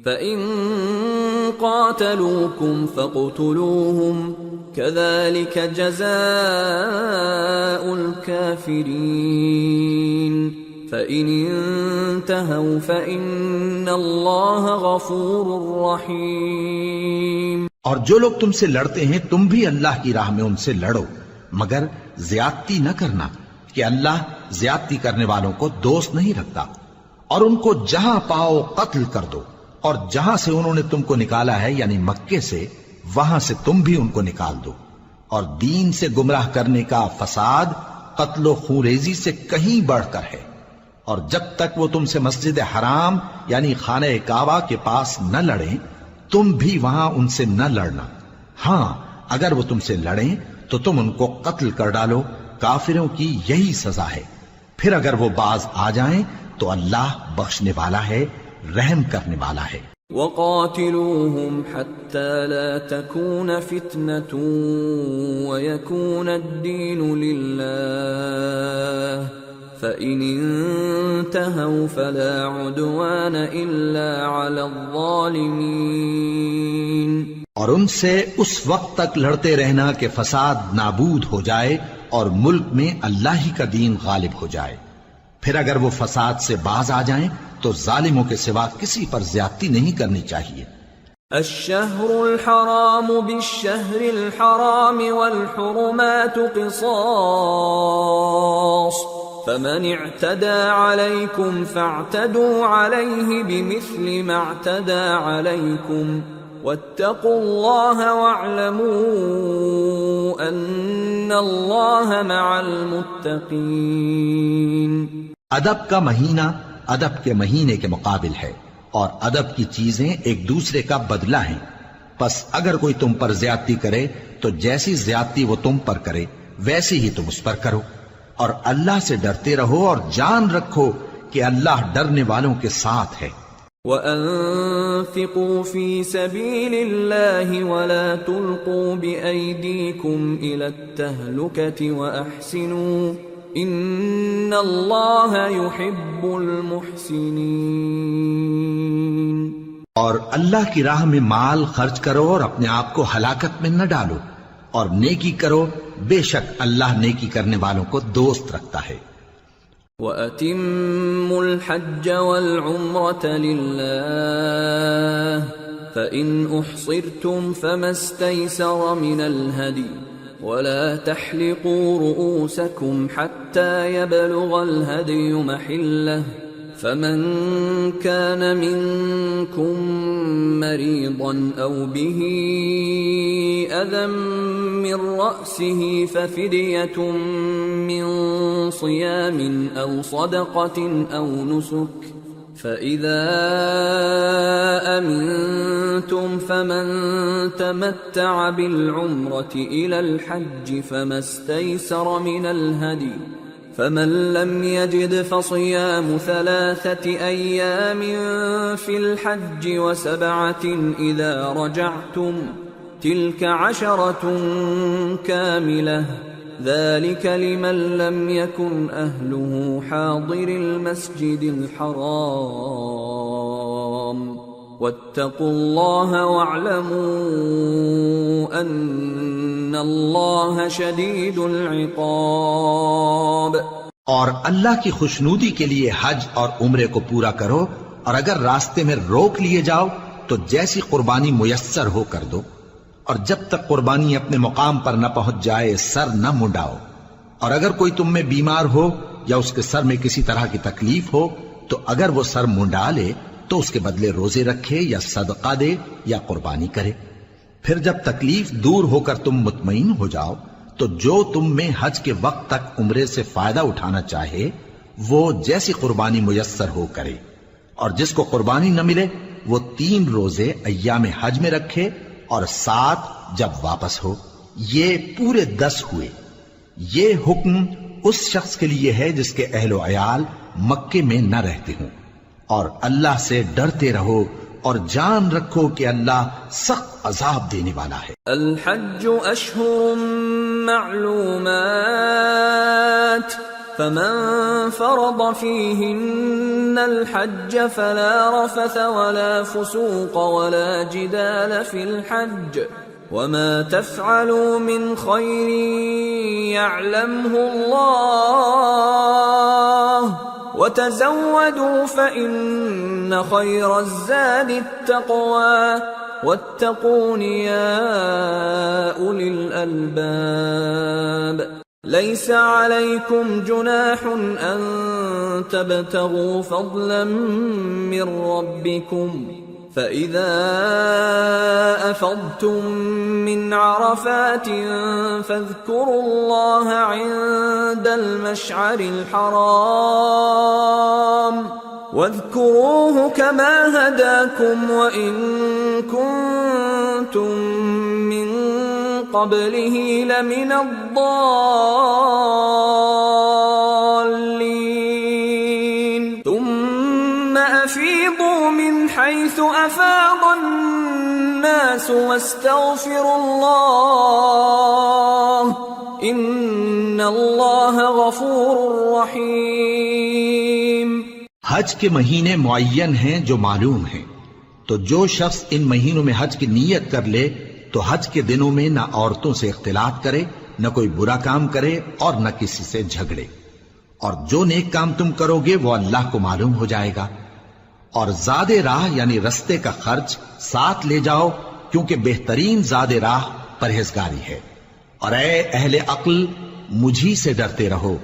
فَإِن قَاتَلُوكُمْ فَاقْتُلُوهُمْ كَذَلِكَ جَزَاءُ الْكَافِرِينَ فَإِنِ انْتَهَوْا فَإِنَّ اللَّهَ غَفُورٌ رَحِيمٌ۔ اور جو لوگ تم سے لڑتے ہیں تم بھی اللہ کی راہ میں ان سے لڑو، مگر زیادتی نہ کرنا کہ اللہ زیادتی کرنے والوں کو دوست نہیں رکھتا، اور ان کو جہاں پاؤ قتل کر دو، اور جہاں سے انہوں نے تم کو نکالا ہے یعنی مکے سے وہاں سے تم بھی ان کو نکال دو، اور دین سے گمراہ کرنے کا فساد قتل و خونریزی سے کہیں بڑھ کر ہے۔ اور جب تک وہ تم سے مسجد حرام یعنی خانہ کعبہ کے پاس نہ لڑیں تم بھی وہاں ان سے نہ لڑنا، ہاں اگر وہ تم سے لڑیں تو تم ان کو قتل کر ڈالو، کافروں کی یہی سزا ہے۔ پھر اگر وہ باز آ جائیں تو اللہ بخشنے والا ہے، رحم کرنے والا ہے۔ وَقَاتِلُوهُمْ حَتَّى لَا تَكُونَ فِتْنَةٌ وَيَكُونَ الدِّينُ لِلَّهِ فَإِنِ انْتَهَوْا فَلَا عُدْوَانَ إِلَّا عَلَى الظَّالِمِينَ۔ اور ان سے اس وقت تک لڑتے رہنا کہ فساد نابود ہو جائے اور ملک میں اللہ ہی کا دین غالب ہو جائے، پھر اگر وہ فساد سے باز آ جائیں تو ظالموں کے سوا کسی پر زیادتی نہیں کرنی چاہیے۔ الشهر الحرام بالشهر الحرام والحرمات قصاص فمن اعتدى عليكم فاعتدوا عليه بمثل ما اعتدى عليكم واتقوا الله واعلموا ان الله مع المتقين۔ ادب کا مہینہ ادب کے مہینے کے مقابل ہے، اور ادب کی چیزیں ایک دوسرے کا بدلہ ہیں، پس اگر کوئی تم پر زیادتی کرے تو جیسی زیادتی وہ تم پر کرے ویسی ہی تم اس پر کرو، اور اللہ سے ڈرتے رہو اور جان رکھو کہ اللہ ڈرنے والوں کے ساتھ ہے۔ وَأَنفِقُوا فِي سَبِيلِ اللَّهِ وَلَا تُلْقُوا بِأَيْدِيكُمْ إِلَى التَّهْلُكَةِ وَأَحْسِنُوا إِنَّ اللَّهَ يُحِبُّ الْمُحْسِنِينَ۔ اور اللہ کی راہ میں مال خرچ کرو اور اپنے آپ کو ہلاکت میں نہ ڈالو، اور نیکی کرو، بے شک اللہ نیکی کرنے والوں کو دوست رکھتا ہے۔ وَأَتِمُّوا الْحَجَّ وَالْعُمْرَةَ لِلَّهِ فَإِنْ أُحْصِرْتُمْ فَمَا اسْتَيْسَرَ مِنَ الْهَدْيِ ولا تحلقوا رؤوسكم حتى يبلغ الهدي محله فمن كان منكم مريضا أو به أذى من رأسه ففدية من صيام أو صدقة أو نسك فإذا أمنتم فمن تمتع بالعمرة إلى الحج فما استيسر من الهدي فمن لم يجد فصيام 3 أيام في الحج و7 إذا رجعتم تلك 10 كاملة ذلك لمن لم يكن أهله حاضر المسجد الحرام واتقوا الله واعلموا أن الله شديد العقاب. اور اللہ کی خوشنودی کے لیے حج اور عمرے کو پورا کرو، اور اگر راستے میں روک لیے جاؤ تو جیسی قربانی میسر ہو کر دو، اور جب تک قربانی اپنے مقام پر نہ پہنچ جائے سر نہ منڈاؤ، اور اگر کوئی تم میں بیمار ہو یا اس کے سر میں کسی طرح کی تکلیف ہو تو اگر وہ سر منڈا لے تو اس کے بدلے روزے رکھے یا صدقہ دے یا قربانی کرے. پھر جب تکلیف دور ہو کر تم مطمئن ہو جاؤ تو جو تم میں حج کے وقت تک عمرے سے فائدہ اٹھانا چاہے وہ جیسی قربانی میسر ہو کرے، اور جس کو قربانی نہ ملے وہ 3 روزے ایام حج میں رکھے اور 7 جب واپس ہو. یہ پورے 10 ہوئے. یہ حکم اس شخص کے لیے ہے جس کے اہل و عیال مکے میں نہ رہتے ہوں. اور اللہ سے ڈرتے رہو اور جان رکھو کہ اللہ سخت عذاب دینے والا ہے. الحج اشہر معلومات فمن فرض فيهن الحج فلا رفث ولا فسوق ولا جدال في الحج وما تفعلوا من خير يعلمه الله وتزودوا فإن خير الزاد التقوى واتقون يا أولي الألباب. ليس عليكم جناح أن تبتغوا فضلا من ربكم فإذا أفضتم من عرفات فاذكروا الله عند المشعر الحرام واذكروه كما هداكم وإن كنتم من قبله لمن الضالين ثم أفيضوا من حيث أفاض الناس واستغفروا الله إن الله غفور رحيم. حج کے مہینے معین ہیں جو معلوم ہیں، تو جو شخص ان مہینوں میں حج کی نیت کر لے تو حج کے دنوں میں نہ عورتوں سے اختلاط کرے، نہ کوئی برا کام کرے اور نہ کسی سے جھگڑے، اور جو نیک کام تم کرو گے وہ اللہ کو معلوم ہو جائے گا. اور زاد راہ یعنی رستے کا خرچ ساتھ لے جاؤ کیونکہ بہترین زاد راہ پرہیزگاری ہے. اور اے اہل عقل مجھی سے ڈرتے رہو،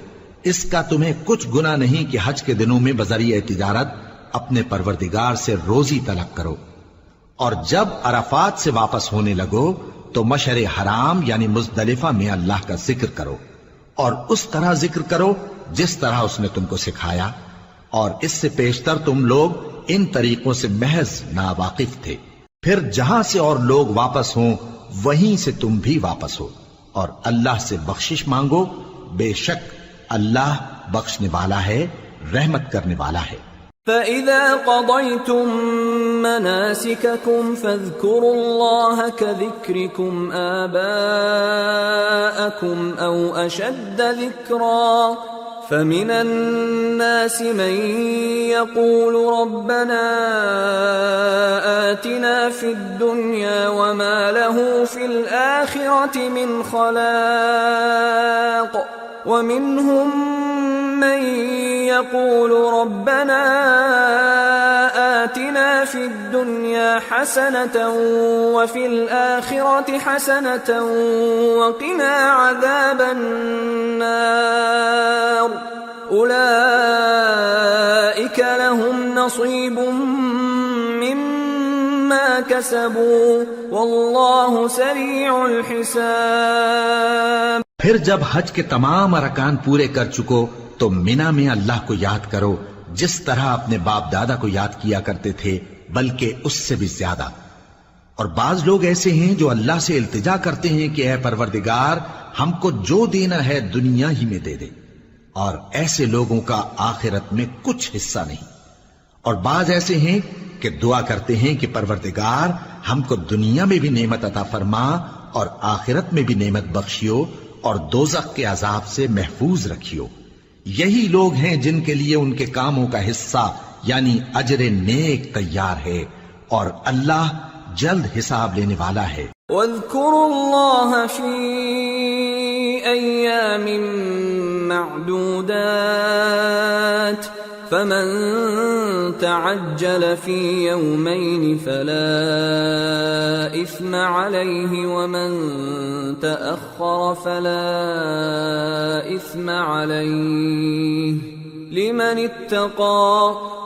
اس کا تمہیں کچھ گناہ نہیں کہ حج کے دنوں میں بذریعہ تجارت اپنے پروردگار سے روزی طلب کرو. اور جب عرفات سے واپس ہونے لگو تو مشعر حرام یعنی مزدلفہ میں اللہ کا ذکر کرو، اور اس طرح ذکر کرو جس طرح اس نے تم کو سکھایا، اور اس سے پیشتر تم لوگ ان طریقوں سے محض ناواقف تھے. پھر جہاں سے اور لوگ واپس ہوں وہیں سے تم بھی واپس ہو، اور اللہ سے بخشش مانگو، بے شک اللہ بخشنے والا ہے، رحمت کرنے والا ہے. فَإِذَا قَضَيْتُم مَّنَاسِكَكُمْ فَاذْكُرُوا اللَّهَ كَذِكْرِكُمْ آبَاءَكُمْ أَوْ أَشَدَّ ذِكْرًا فَمِنَ النَّاسِ مَن يَقُولُ رَبَّنَا آتِنَا فِي الدُّنْيَا وَمَا لَهُ فِي الْآخِرَةِ مِنْ خَلَاقٍ وَمِنْهُم من يقول ربنا آتنا في الدنيا حسنة وفي الآخرة حسنة وقنا عذاب النار أولئك لهم نصيب مما كسبوا والله سريع الحساب۔ پھر جب حج کے تمام ارکان پورے کر چکو تو مینا میں اللہ کو یاد کرو جس طرح اپنے باپ دادا کو یاد کیا کرتے تھے، بلکہ اس سے بھی زیادہ۔ اور بعض لوگ ایسے ہیں جو اللہ سے التجا کرتے ہیں کہ اے پروردگار ہم کو جو دینا ہے دنیا ہی میں دے دے، اور ایسے لوگوں کا آخرت میں کچھ حصہ نہیں۔ اور بعض ایسے ہیں کہ دعا کرتے ہیں کہ پروردگار ہم کو دنیا میں بھی نعمت عطا فرما اور آخرت میں بھی نعمت بخشیو اور دوزخ کے عذاب سے محفوظ رکھیو۔ یہی لوگ ہیں جن کے لیے ان کے کاموں کا حصہ یعنی اجر نیک تیار ہے، اور اللہ جلد حساب لینے والا ہے۔ واذكروا الله في أيام معدودات فمن تعجل في يومين فلا إثم عليه ومن تأخر فلا إثم عليه لمن اتقى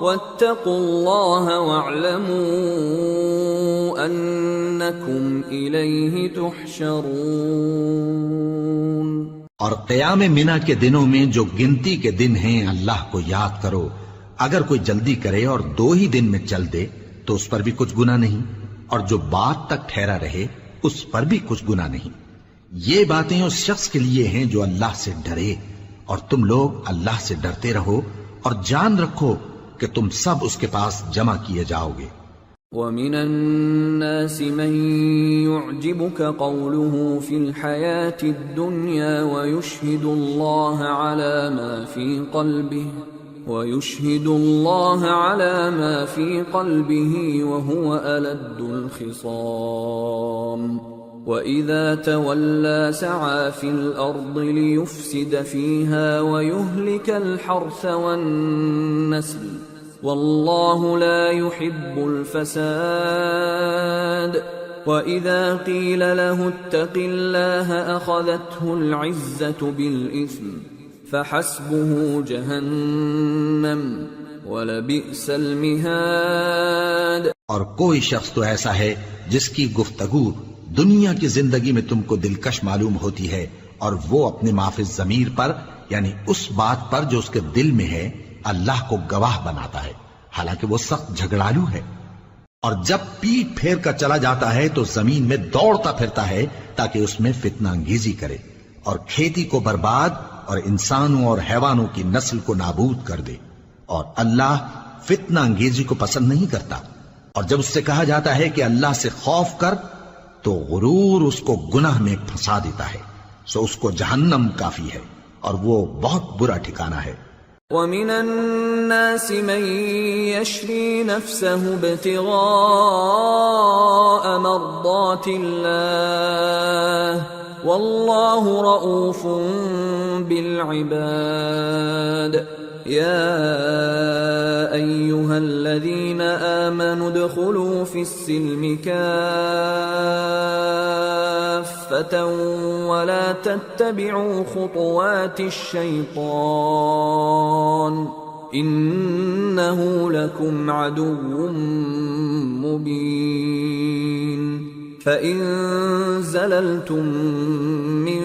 واتقوا الله واعلموا أنكم إليه تحشرون۔ اور قیام منا کے دنوں میں جو گنتی کے دن ہیں اللہ کو یاد کرو۔ اگر کوئی جلدی کرے اور 2 ہی دن میں چل دے تو اس پر بھی کچھ گناہ نہیں، اور جو بات تک ٹھہرا رہے اس پر بھی کچھ گناہ نہیں۔ یہ باتیں اس شخص کے لیے ہیں جو اللہ سے ڈرے، اور تم لوگ اللہ سے ڈرتے رہو اور جان رکھو کہ تم سب اس کے پاس جمع کیے جاؤ گے۔ وَمِنَ النَّاسِ مَن يُعْجِبُكَ قَوْلُهُ فِي الْحَيَاةِ الدُّنْيَا وَيُشْهِدُ اللَّهَ عَلَى مَا فِي قَلْبِهِ وَهُوَ أَلَدُّ الْخِصَامِ وَإِذَا تَوَلَّى سَعَى فِي الْأَرْضِ لِيُفْسِدَ فِيهَا وَيُهْلِكَ الْحَرْثَ وَالنَّسْلَ وَاللَّهُ لَا يُحِبُّ الْفَسَادَ وَإِذَا قِيلَ لَهُ اتَّقِ اللَّهَ أَخَذَتْهُ الْعِزَّةُ بِالْإِثْمِ فَحَسْبُهُ جَهَنَّمُ وَلَبِئْسَ الْمِهَادُ۔ اور کوئی شخص تو ایسا ہے جس کی گفتگو دنیا کی زندگی میں تم کو دلکش معلوم ہوتی ہے، اور وہ اپنے معافی ضمیر پر یعنی اس بات پر جو اس کے دل میں ہے اللہ کو گواہ بناتا ہے، حالانکہ وہ سخت جھگڑالو ہے۔ اور جب پیٹ پھیر کر چلا جاتا ہے تو زمین میں دوڑتا پھرتا ہے تاکہ اس میں فتنہ انگیزی کرے اور کھیتی کو برباد اور انسانوں اور حیوانوں کی نسل کو نابود کر دے، اور اللہ فتنہ انگیزی کو پسند نہیں کرتا۔ اور جب اس سے کہا جاتا ہے کہ اللہ سے خوف کر تو غرور اس کو گناہ میں پھنسا دیتا ہے، سو اس کو جہنم کافی ہے اور وہ بہت برا ٹھکانہ ہے۔ وَمِنَ النَّاسِ مَن يَشْرِي نَفْسَهُ ابْتِغَاءَ مَرْضَاتِ اللَّهِ وَاللَّهُ رَءُوفٌ بِالْعِبَادِ يَا أَيُّهَا الَّذِينَ آمَنُوا ادْخُلُوا فِي السِّلْمِ كَافَّةً وَلَا تَتَّبِعُوا خُطُوَاتِ الشَّيْطَانِ إِنَّهُ لَكُمْ عَدُوٌّ مُّبِينٌ فَإِن زَلَلْتُم مِّن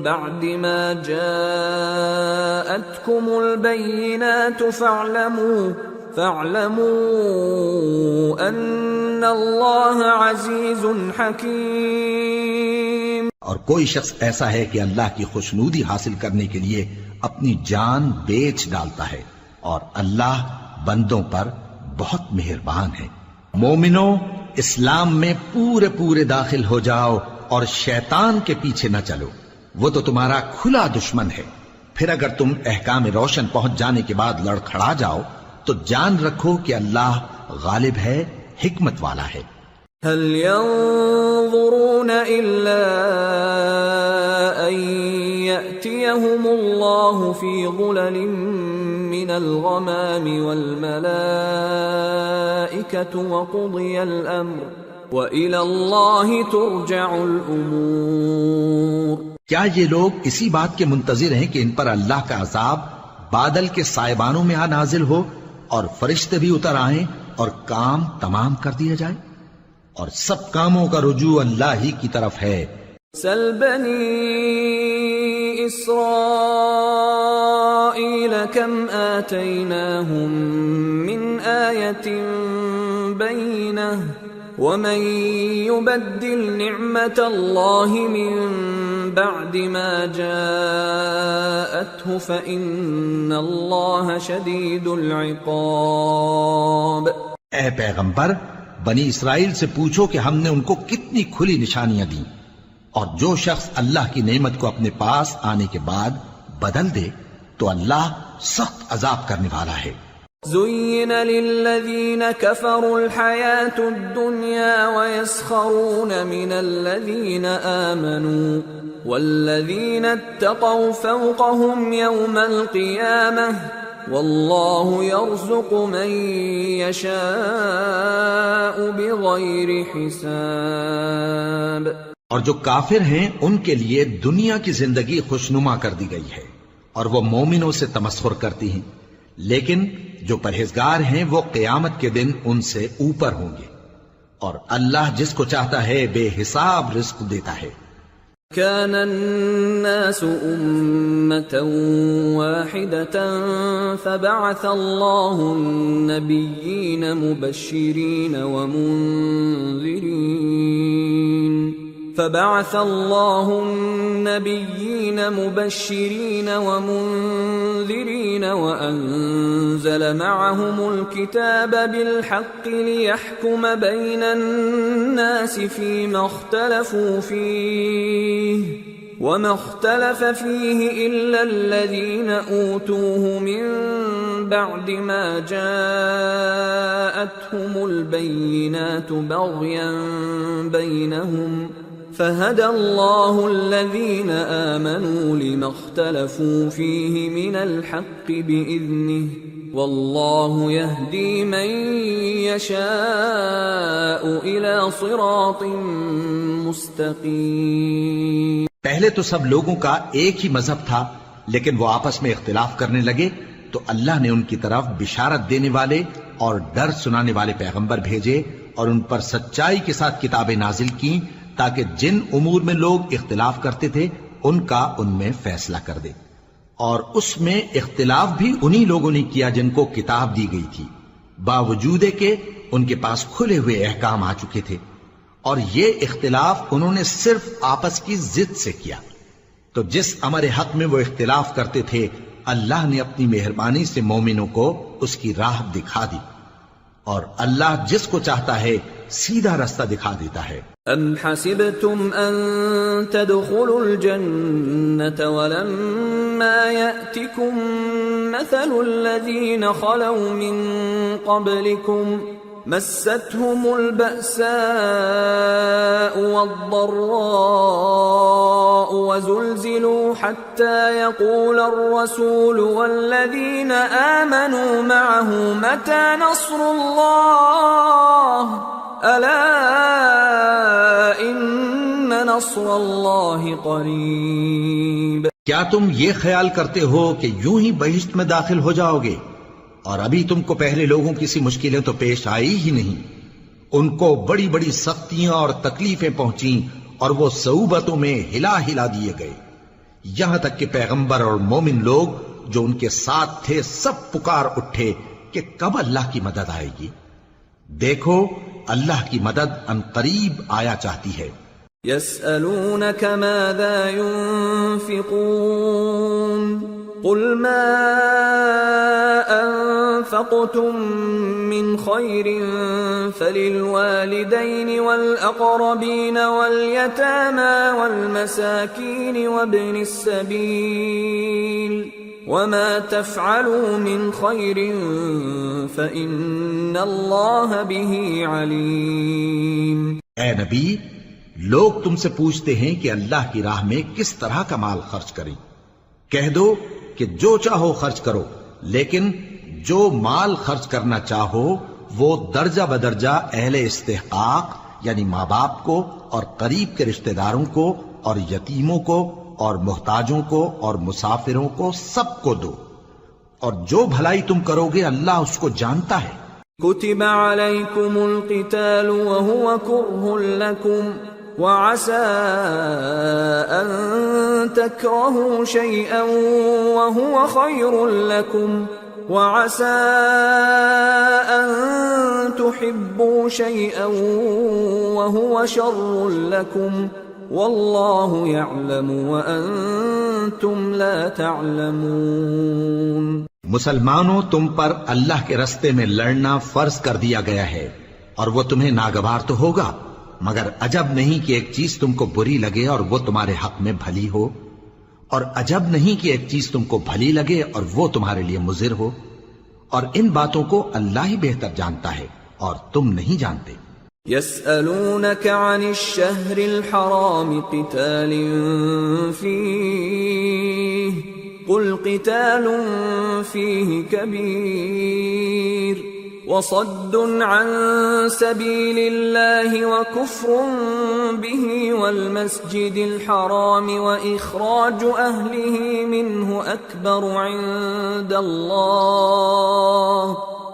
بَعْدِ مَا جَاءَتْكُمُ الْبَيِّنَاتُ فَاعْلَمُوا أَنَّ اللَّهَ عَزِيزٌ حَكِيمٌ۔ اور کوئی شخص ایسا ہے کہ اللہ کی خوشنودی حاصل کرنے کے لیے اپنی جان بیچ ڈالتا ہے، اور اللہ بندوں پر بہت مہربان ہے۔ مومنو، اسلام میں پورے پورے داخل ہو جاؤ اور شیطان کے پیچھے نہ چلو، وہ تو تمہارا کھلا دشمن ہے۔ پھر اگر تم احکام روشن پہنچ جانے کے بعد لڑکھڑا جاؤ تو جان رکھو کہ اللہ غالب ہے، حکمت والا ہے۔ هل ينظرون إلا أن يأتيهم الله في ظلل من الغمام والملائكة وقضي الأمر وإلى الله ترجع الأمور۔ کیا یہ لوگ اسی بات کے منتظر ہیں کہ ان پر اللہ کا عذاب بادل کے سائبانوں میں نازل ہو اور فرشتے بھی اتر آئیں اور کام تمام کر دیا جائے؟ اور سب کاموں کا رجوع اللہ ہی کی طرف ہے۔ سل بنی اسرائیل کم آتیناہم من آیت بینہ ومن يبدل نعمت اللہ من بعد ما جاءته فإن اللہ شدید العقاب۔ اے پیغمبر، بنی اسرائیل سے پوچھو کہ ہم نے ان کو کتنی کھلی نشانیاں دیں، اور جو شخص اللہ کی نعمت کو اپنے پاس آنے کے بعد بدل دے تو اللہ سخت عذاب کرنے والا ہے۔ زين للذين كفروا الحياة الدنيا ويسخرون من الذين آمنوا والذين اتقوا فوقهم يوم القيامة والله يرزق من يشاء بغير حساب۔ اور جو کافر ہیں ان کے لیے دنیا کی زندگی خوشنما کر دی گئی ہے اور وہ مومنوں سے تمسخر کرتی ہیں، لیکن جو پرہیزگار ہیں وہ قیامت کے دن ان سے اوپر ہوں گے، اور اللہ جس کو چاہتا ہے بے حساب رزق دیتا ہے۔ كان الناس أمة واحدة فبعث الله النبيين مبشرين ومنذرين وأنزل معهم الكتاب بالحق ليحكم بين الناس فيما اختلفوا فيه وما اختلف فيه إلا الذين أوتوه من بعد ما جاءتهم البينات بغيا بينهم فهدى الله الذين آمنوا لما اختلفوا فيه من الحق بإذنه والله يهدي من يشاء إلى صراط مستقيم۔ پہلے تو سب لوگوں کا ایک ہی مذہب تھا، لیکن وہ آپس میں اختلاف کرنے لگے تو اللہ نے ان کی طرف بشارت دینے والے اور ڈر سنانے والے پیغمبر بھیجے اور ان پر سچائی کے ساتھ کتابیں نازل کی تاکہ جن امور میں لوگ اختلاف کرتے تھے ان کا ان میں فیصلہ کر دے، اور اس میں اختلاف بھی انہی لوگوں نے کیا جن کو کتاب دی گئی تھی، باوجود کہ ان کے پاس کھلے ہوئے احکام آ چکے تھے، اور یہ اختلاف انہوں نے صرف آپس کی ضد سے کیا۔ تو جس امر حق میں وہ اختلاف کرتے تھے اللہ نے اپنی مہربانی سے مومنوں کو اس کی راہ دکھا دی، اور اللہ جس کو چاہتا ہے سیدھا راستہ دکھا دیتا ہے۔ ام حسبتم ان تدخلوا الجنة ولما يأتكم مثل الذين خلوا من قبلكم مستهم البأساء والضراء وزلزلوا حتى يقول الرسول والذين آمنوا معه متى نصر الله ألا إن نصر الله قريب۔ کیا تم یہ خیال کرتے ہو کہ یوں ہی بہشت میں داخل ہو جاؤ گے، اور ابھی تم کو پہلے لوگوں کی سی مشکلیں تو پیش آئی ہی نہیں؟ ان کو بڑی بڑی سختیاں اور تکلیفیں پہنچیں اور وہ صعوبتوں میں ہلا ہلا دیے گئے، یہاں تک کہ پیغمبر اور مومن لوگ جو ان کے ساتھ تھے سب پکار اٹھے کہ کب اللہ کی مدد آئے گی۔ دیکھو اللہ کی مدد ان قریب آیا چاہتی ہے۔ يسألونك ماذا ينفقون قل ما أنفقتم من خير فللوالدين والأقربين واليتامى والمساكين وابن السبيل وما تفعلوا من خير فإن الله به عليم۔ اے نبی، لوگ تم سے پوچھتے ہیں کہ اللہ کی راہ میں کس طرح کا مال خرچ کریں، کہہ دو کہ جو چاہو خرچ کرو، لیکن جو مال خرچ کرنا چاہو وہ درجہ بدرجہ اہل استحقاق یعنی ماں باپ کو اور قریب کے رشتہ داروں کو اور یتیموں کو اور محتاجوں کو اور مسافروں کو سب کو دو، اور جو بھلائی تم کرو گے اللہ اس کو جانتا ہے۔ كتب عليكم القتال وهو كره لكم وعسى أن تكرهوا شيئا وهو خير لكم وعسى أن تحبوا شيئا وهو شر لكم والله يعلم وأنتم لا تعلمون۔ مسلمانوں، تم پر اللہ کے رستے میں لڑنا فرض کر دیا گیا ہے، اور وہ تمہیں ناگوار تو ہوگا، مگر عجب نہیں کہ ایک چیز تم کو بری لگے اور وہ تمہارے حق میں بھلی ہو، اور عجب نہیں کہ ایک چیز تم کو بھلی لگے اور وہ تمہارے لیے مضر ہو، اور ان باتوں کو اللہ ہی بہتر جانتا ہے اور تم نہیں جانتے۔ يسألونك عن الشهر الحرام قتال فيه قل قتال فيه كبير وصد عن سبيل الله وكفر به والمسجد الحرام وإخراج أهله منه أكبر عند الله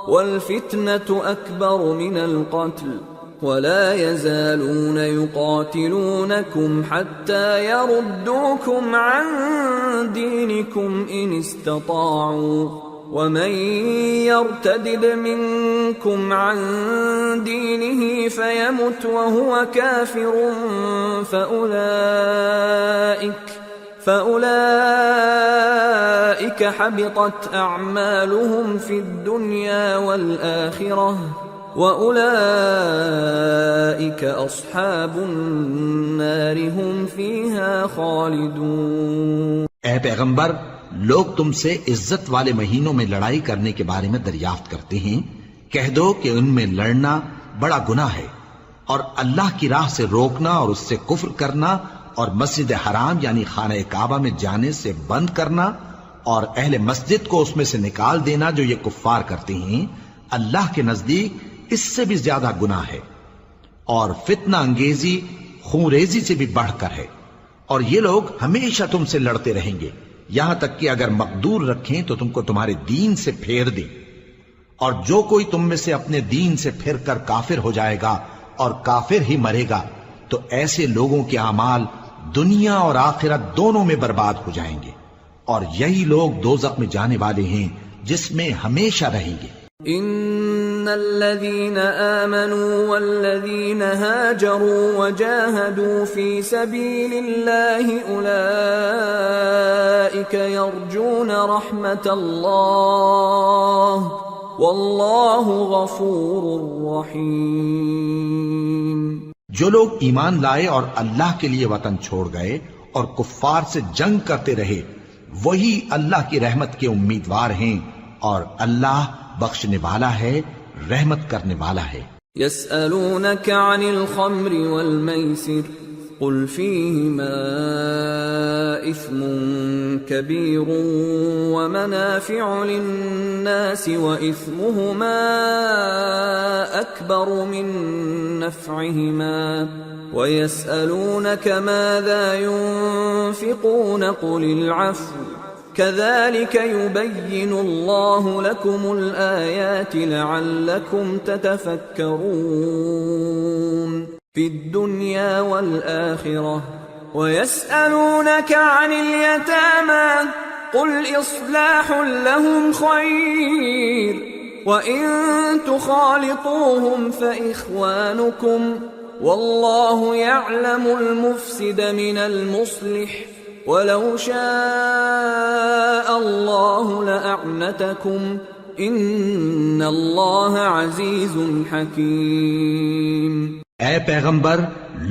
والفتنة أكبر من القتل ولا يزالون يقاتلونكم حتى يردوكم عن دينكم إن استطاعوا ومن يرتدد منكم عن دينه فيمت وهو كافر فأولئك حبطت أعمالهم في الدنيا والآخرة وَأُولَئِكَ أَصْحَابُ النَّارِ هُمْ فِيهَا خَالِدُونَ۔ اے پیغمبر، لوگ تم سے عزت والے مہینوں میں لڑائی کرنے کے بارے میں دریافت کرتے ہیں، کہہ دو کہ ان میں لڑنا بڑا گناہ ہے، اور اللہ کی راہ سے روکنا اور اس سے کفر کرنا اور مسجد حرام یعنی خانہ کعبہ میں جانے سے بند کرنا اور اہل مسجد کو اس میں سے نکال دینا جو یہ کفار کرتے ہیں، اللہ کے نزدیک اس سے بھی زیادہ گناہ ہے، اور فتنہ انگیزی خونریزی سے بھی بڑھ کر ہے، اور یہ لوگ ہمیشہ تم سے لڑتے رہیں گے یہاں تک کہ اگر مقدور رکھیں تو تم کو تمہارے دین سے پھیر دیں، اور جو کوئی تم میں سے اپنے دین سے پھر کر کافر ہو جائے گا اور کافر ہی مرے گا تو ایسے لوگوں کے اعمال دنیا اور آخرت دونوں میں برباد ہو جائیں گے، اور یہی لوگ دوزخ میں جانے والے ہیں جس میں ہمیشہ رہیں گے۔ ان الذين آمنوا والذين هاجروا وجاهدوا في سبيل الله اولئك يرجون رحمة الله والله غفور رحيم۔ جو لوگ ایمان لائے اور اللہ کے لیے وطن چھوڑ گئے اور کفار سے جنگ کرتے رہے وہی اللہ کی رحمت کے امیدوار ہیں، اور اللہ بخشنے والا ہے، رحمت کرنے والا ہے۔ يسألونك عن الخمر والميسر قل فيهما إثم كبير ومنافع للناس وإثمهما أكبر من نفعهما ويسألونك ماذا ينفقون قل العفو كذلك يبين الله لكم الآيات لعلكم تتفكرون في الدنيا والآخرة ويسألونك عن اليتامى قل إصلاح لهم خير وإن تخالطوهم فإخوانكم والله يعلم المفسد من المصلح وَلَوْ شَاءَ اللَّهُ لَأَعْنَتَكُمْ إِنَّ اللَّهَ عَزِيزٌ حَكِيمٌ۔ اے پیغمبر،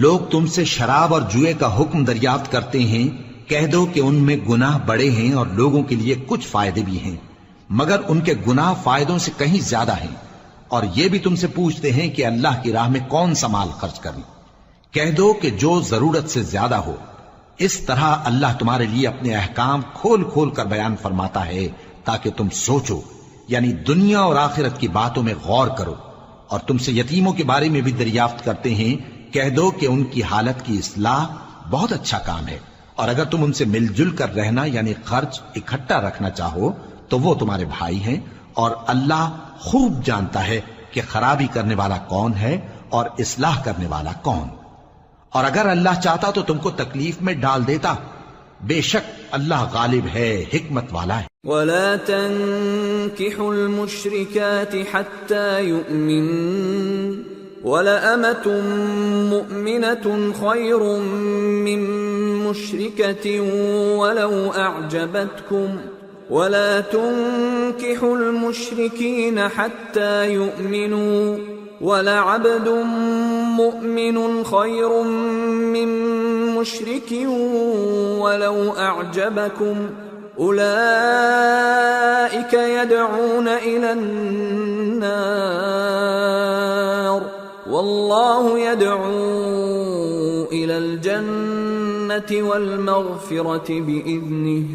لوگ تم سے شراب اور جوئے کا حکم دریافت کرتے ہیں، کہہ دو کہ ان میں گناہ بڑے ہیں اور لوگوں کے لیے کچھ فائدے بھی ہیں، مگر ان کے گناہ فائدوں سے کہیں زیادہ ہیں، اور یہ بھی تم سے پوچھتے ہیں کہ اللہ کی راہ میں کون سا مال خرچ کریں، کہہ دو کہ جو ضرورت سے زیادہ ہو، اس طرح اللہ تمہارے لیے اپنے احکام کھول کھول کر بیان فرماتا ہے تاکہ تم سوچو، یعنی دنیا اور آخرت کی باتوں میں غور کرو۔ اور تم سے یتیموں کے بارے میں بھی دریافت کرتے ہیں، کہہ دو کہ ان کی حالت کی اصلاح بہت اچھا کام ہے، اور اگر تم ان سے مل جل کر رہنا یعنی خرچ اکٹھا رکھنا چاہو تو وہ تمہارے بھائی ہیں، اور اللہ خوب جانتا ہے کہ خرابی کرنے والا کون ہے اور اصلاح کرنے والا کون۔ اور اگر اللہ چاہتا تو تم کو تکلیف میں ڈال دیتا، بے شک اللہ غالب ہے، حکمت والا ہے۔ ولا تنكحوا المشركات حتى يؤمنن ولأمة مؤمنة خير من مشركة ولو أعجبتكم ولا تنكحوا المشركين حتى يؤمنوا ولعبد مؤمن خير من مشرك ولو أعجبكم أولئك يدعون إلى النار والله يدعو إلى الجنة والمغفرة بإذنه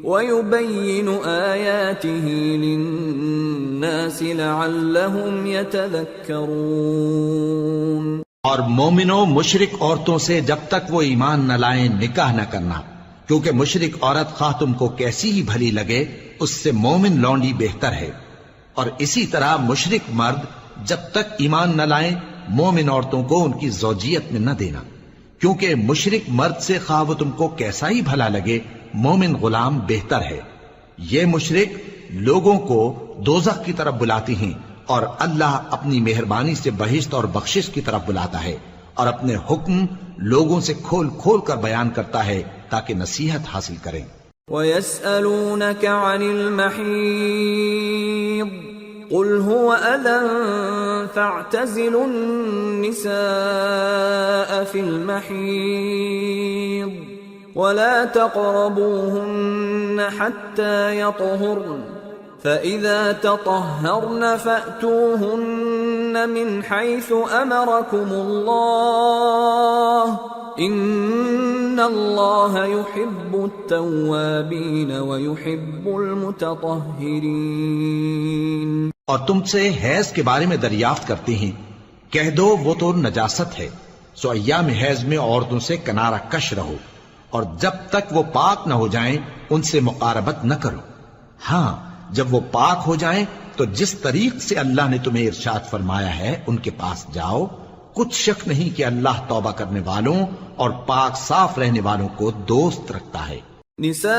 وَيُبَيِّنُ آيَاتِهِ لِلنَّاسِ لَعَلَّهُمْ يَتَذَكَّرُونَ۔ اور مومنوں مشرک عورتوں سے جب تک وہ ایمان نہ لائیں نکاح نہ کرنا، کیونکہ مشرک عورت خواہ تم کو کیسی ہی بھلی لگے اس سے مومن لونڈی بہتر ہے۔ اور اسی طرح مشرک مرد جب تک ایمان نہ لائیں مومن عورتوں کو ان کی زوجیت میں نہ دینا، کیونکہ مشرک مرد سے خواہ وہ تم کو کیسا ہی بھلا لگے مومن غلام بہتر ہے۔ یہ مشرک لوگوں کو دوزخ کی طرف بلاتی ہیں، اور اللہ اپنی مہربانی سے بہشت اور بخشش کی طرف بلاتا ہے، اور اپنے حکم لوگوں سے کھول کھول کر بیان کرتا ہے تاکہ نصیحت حاصل کریں۔ وَيَسْأَلُونَكَ عَنِ الْمَحِيضِ قُلْ هُوَ أَذًى فَاعْتَزِلُوا النِّسَاءَ فِي الْمَحِيضِ ولا تقربوهن حتى يطهرن فإذا تطهرن فأتوهن من حيث أمركم الله إن الله يحب التوابين ويحب المتطهرين۔ اور تم سے حیض کے بارے میں دریافت کرتے ہیں، کہہ دو وہ تو نجاست ہے، سو ایام حیض میں عورتوں سے کنارہ کش رہو، اور جب تک وہ پاک نہ ہو جائیں ان سے مقاربت نہ کرو۔ ہاں جب وہ پاک ہو جائیں تو جس طریق سے اللہ نے تمہیں ارشاد فرمایا ہے ان کے پاس جاؤ، کچھ شک نہیں کہ اللہ توبہ کرنے والوں اور پاک صاف رہنے والوں کو دوست رکھتا ہے۔ نساؤكم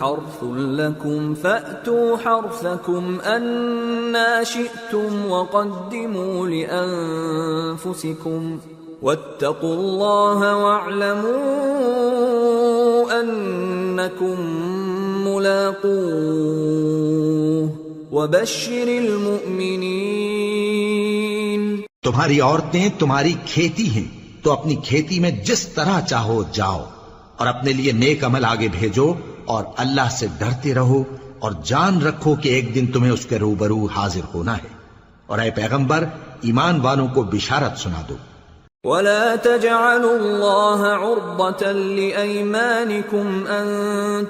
حرث لكم فأتوا حرثكم أنا شئتم وقدموا لأنفسكم واتقوا الله واعلموا أنكم ملاقوه وبشر المؤمنين۔ تمہاری عورتیں تمہاری کھیتی ہیں تو اپنی کھیتی میں جس طرح چاہو جاؤ، اور اپنے لیے نیک عمل آگے بھیجو، اور اللہ سے ڈرتے رہو، اور جان رکھو کہ ایک دن تمہیں اس کے روبرو حاضر ہونا ہے۔ اور اے پیغمبر ایمان والوں کو بشارت سنا دو۔ ولا تجعلوا الله عرضة لأيمانكم أن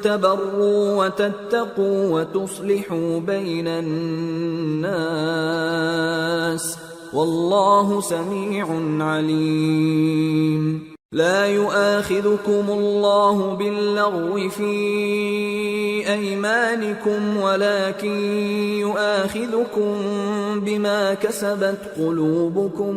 تبروا وتتقوا وتصلحوا بين الناس والله سميع عليم۔ لا يؤاخذكم الله باللغو في أيمانكم ولكن يؤاخذكم بما كسبت قلوبكم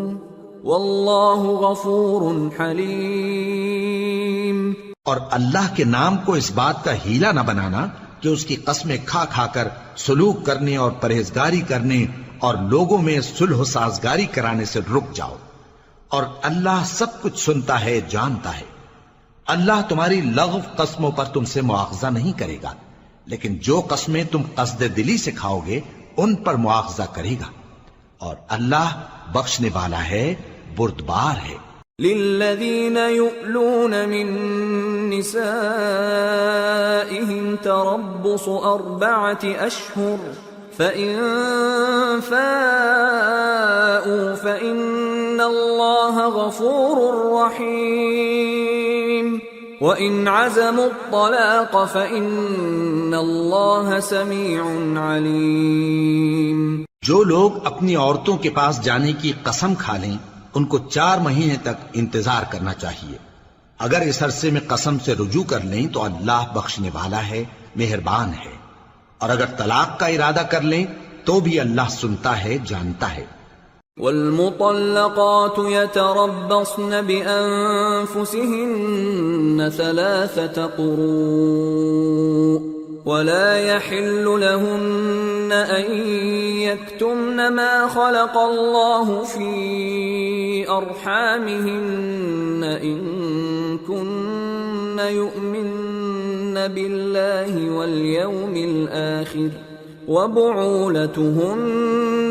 واللہ غفور حلیم۔ اور اللہ کے نام کو اس بات کا ہیلا نہ بنانا کہ اس کی قسمیں کھا کھا کر سلوک کرنے اور پرہیزگاری کرنے اور لوگوں میں صلح و سازگاری کرانے سے رک جاؤ، اور اللہ سب کچھ سنتا ہے، جانتا ہے۔ اللہ تمہاری لغو قسموں پر تم سے مواخذہ نہیں کرے گا، لیکن جو قسمیں تم قصد دلی سے کھاؤ گے ان پر مواخذہ کرے گا، اور اللہ بخشنے والا ہے، بردبار ہے۔ للذین یؤلون من نسائهم تربص 4 أشهر فإن فاءوا فإن إِنَّ اللَّهَ غَفُورٌ رَّحِيمٌ وَإِنْ عَزَمُوا الطَّلَاقَ فَإِنَّ اللَّهَ سَمِيعٌ عَلِيمٌ۔ جو لوگ اپنی عورتوں کے پاس جانے کی قسم کھا لیں ان کو 4 مہینے تک انتظار کرنا چاہیے۔ اگر اس عرصے میں قسم سے رجوع کر لیں تو اللہ بخشنے والا ہے، مہربان ہے، اور اگر طلاق کا ارادہ کر لیں تو بھی اللہ سنتا ہے، جانتا ہے۔ والمطلقات يتربصن بأنفسهن 3 قروء ولا يحل لهن أن يكتمن ما خلق الله في أرحامهن إن كن يؤمن بالله واليوم الآخر وبعولتهن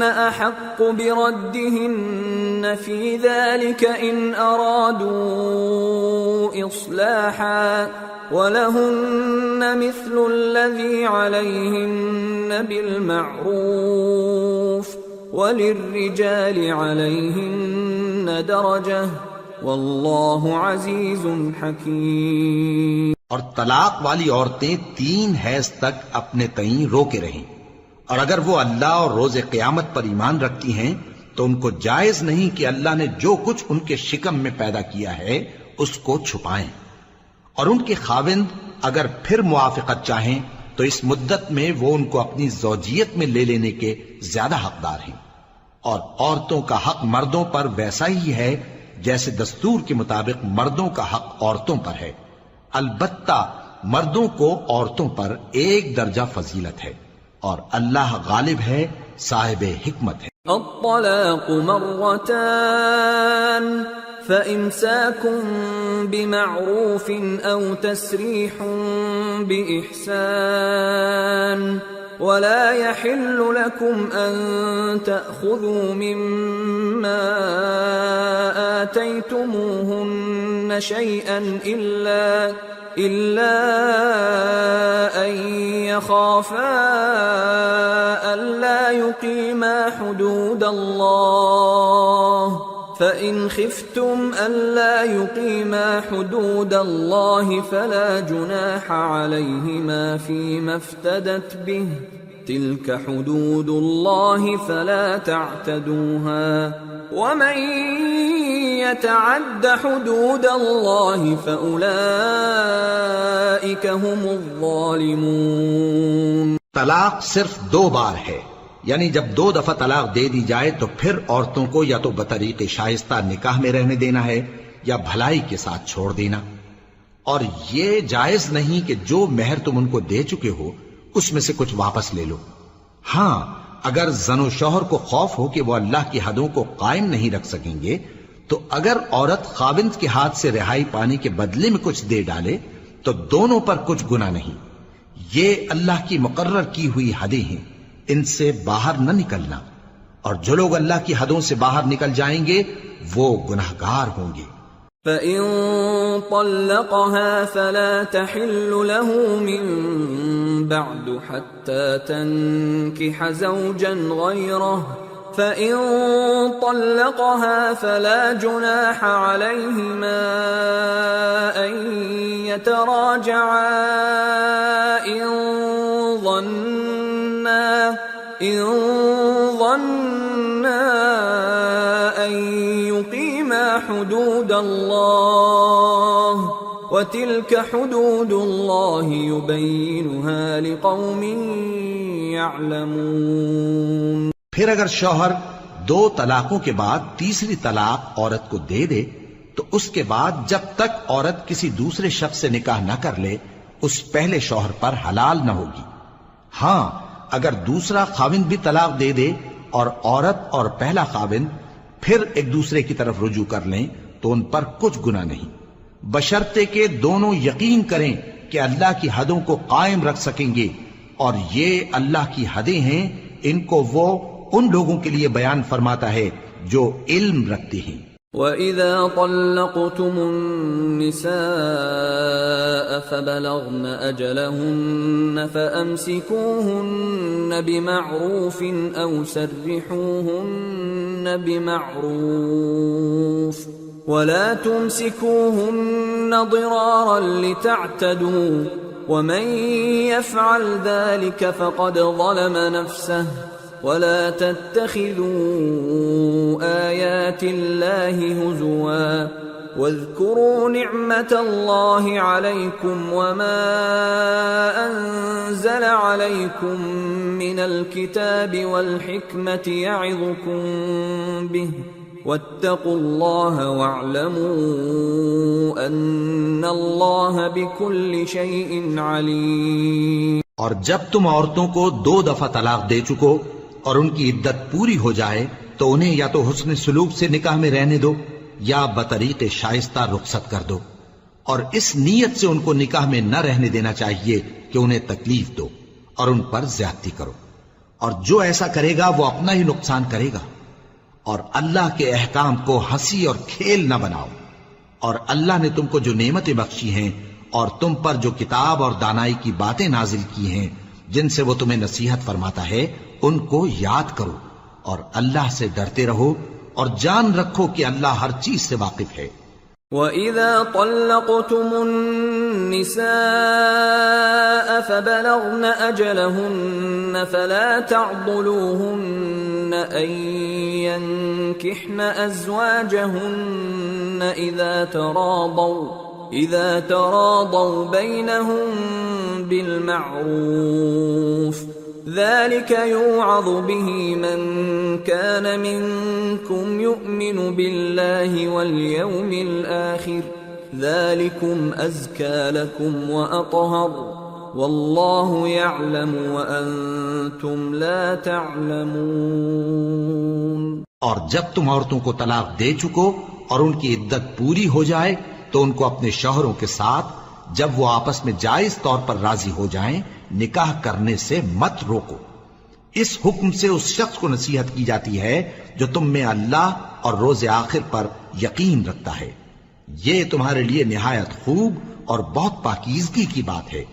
أحق بردهن في ذلك إن أرادوا إصلاحا وَلَهُنَّ مِثْلُ الَّذِي عَلَيْهِنَّ بِالْمَعْرُوفِ وَلِلرِّجَالِ عَلَيْهِنَّ دَرَجَةٌ وَاللَّهُ عَزِيزٌ حَكِيمٌ۔ اور طلاق والی عورتیں 3 حیض تک اپنے تئیں روکے رہیں، اور اگر وہ اللہ اور روز قیامت پر ایمان رکھتی ہیں تو ان کو جائز نہیں کہ اللہ نے جو کچھ ان کے شکم میں پیدا کیا ہے اس کو چھپائیں، اور ان کے خاوند اگر پھر موافقت چاہیں تو اس مدت میں وہ ان کو اپنی زوجیت میں لے لینے کے زیادہ حقدار ہیں، اور عورتوں کا حق مردوں پر ویسا ہی ہے جیسے دستور کے مطابق مردوں کا حق عورتوں پر ہے، البتہ مردوں کو عورتوں پر 1 درجہ فضیلت ہے، اور اللہ غالب ہے، صاحب حکمت ہے۔ الطلاق مرتان فإمساكٌ بمعروف أو تسريح بإحسان ولا يحل لكم أن تأخذوا مما آتيتموهن شيئا إلا أن يخافا ألا يقيما حدود الله فإن خفتم ألا يقيما حدود الله فلا جناح عليهما فيما افتدت به تلك حدود الله فلا تعتدوها ومن يتعد حدود الله فأولئك هم الظالمون۔ طلاق صرف 2 بار ہے، یعنی جب 2 دفعہ طلاق دے دی جائے تو پھر عورتوں کو یا تو بطریق شائستہ نکاح میں رہنے دینا ہے یا بھلائی کے ساتھ چھوڑ دینا، اور یہ جائز نہیں کہ جو مہر تم ان کو دے چکے ہو اس میں سے کچھ واپس لے لو۔ ہاں اگر زن و شوہر کو خوف ہو کہ وہ اللہ کی حدوں کو قائم نہیں رکھ سکیں گے تو اگر عورت خاوند کے ہاتھ سے رہائی پانے کے بدلے میں کچھ دے ڈالے تو دونوں پر کچھ گناہ نہیں، یہ اللہ کی مقرر کی ہوئی حدیں ہیں، ان سے باہر نہ نکلنا، اور جو لوگ اللہ کی حدوں سے باہر نکل جائیں گے وہ گناہگار ہوں گے۔ فَإِن طَلَّقَهَا فَلَا تَحِلُّ لَهُ مِن بَعْدُ حَتَّى تَنكِحَ زَوْجًا غَيْرَهُ فَإِن طَلَّقَهَا فَلَا جُنَاحَ عَلَيْهِمَا أَن يَتَرَاجَعَا إِن ظَنَّا أَن يُقِيمَا حُدُودَ اللَّهِ وَتِلْكَ حُدُودُ اللَّهِ يُبَيِّنُهَا لِقَوْمٍ يَعْلَمُونَ۔ پھر اگر شوہر 2 طلاقوں کے بعد تیسری طلاق عورت کو دے دے تو اس کے بعد جب تک عورت کسی دوسرے شخص سے نکاح نہ کر لے اس پہلے شوہر پر حلال نہ ہوگی۔ ہاں اگر دوسرا خاوند بھی طلاق دے دے اور عورت اور پہلا خاوند پھر ایک دوسرے کی طرف رجوع کر لیں تو ان پر کچھ گناہ نہیں، بشرطے کہ دونوں یقین کریں کہ اللہ کی حدوں کو قائم رکھ سکیں گے، اور یہ اللہ کی حدیں ہیں، ان کو وہ ان لوگوں کے لیے بیان فرماتا ہے جو علم رکھتے ہیں۔ وَإِذَا طَلَّقْتُمُ النِّسَاءَ فَبَلَغْنَ أَجَلَهُنَّ فَأَمْسِكُوهُنَّ بِمَعْرُوفٍ أَوْ سَرِّحُوهُنَّ بِمَعْرُوفٍ وَلَا تُمْسِكُوهُنَّ ضِرَارًا لِتَعْتَدُوا وَمَنْ يَفْعَلْ ذَلِكَ فَقَدْ ظَلَمَ نَفْسَهُ وَلَا تَتَّخِذُوا آيَاتِ اللَّهِ هُزُوًا وَاذْكُرُوا نِعْمَةَ اللَّهِ عَلَيْكُمْ وَمَا أَنزَلَ عَلَيْكُمْ مِنَ الْكِتَابِ وَالْحِكْمَةِ يَعِظُكُمْ بِهِ وَاتَّقُوا اللَّهَ وَاعْلَمُوا أَنَّ اللَّهَ بِكُلِّ شَيْءٍ عَلِيمٌ۔ اور جب تم عورتوں کو 2 دفعہ طلاق دے چکو اور ان کی عدت پوری ہو جائے تو انہیں یا تو حسن سلوک سے نکاح میں رہنے دو یا بطریق شائستہ رخصت کر دو، اور اس نیت سے ان کو نکاح میں نہ رہنے دینا چاہیے کہ انہیں تکلیف دو اور ان پر زیادتی کرو، اور جو ایسا کرے گا وہ اپنا ہی نقصان کرے گا۔ اور اللہ کے احکام کو ہنسی اور کھیل نہ بناؤ، اور اللہ نے تم کو جو نعمتیں بخشی ہیں اور تم پر جو کتاب اور دانائی کی باتیں نازل کی ہیں جن سے وہ تمہیں نصیحت فرماتا ہے ان کو یاد کرو، اور اللہ سے ڈرتے رہو اور جان رکھو کہ اللہ ہر چیز سے واقف ہے۔ وَإِذَا طَلَّقْتُمُ النِّسَاءَ فَبَلَغْنَ أَجَلَهُنَّ فَلَا تَعْضُلُوهُنَّ أَن يَنكِحْنَ أَزْوَاجَهُنَّ إِذَا تَرَاضَوْا بَيْنَهُم بِالْمَعْرُوفِ ذَلِكَ يُوعَظُ بِهِ مَن كَانَ مِنكُمْ يُؤْمِنُ بِاللَّهِ وَالْيَوْمِ الْآخِرِ ذَلِكُمْ أَزْكَى لَكُمْ وَأَطْهَرُ وَاللَّهُ يَعْلَمُ وَأَنْتُمْ لَا تَعْلَمُونَ۔ اور جب تم عورتوں کو طلاق دے چکو اور ان کی عدت پوری ہو جائے تو ان کو اپنے شوہروں کے ساتھ جب وہ آپس میں جائز طور پر راضی ہو جائیں نکاح کرنے سے مت روکو۔ اس حکم سے اس شخص کو نصیحت کی جاتی ہے جو تم میں اللہ اور روز آخر پر یقین رکھتا ہے، یہ تمہارے لیے نہایت خوب اور بہت پاکیزگی کی بات ہے،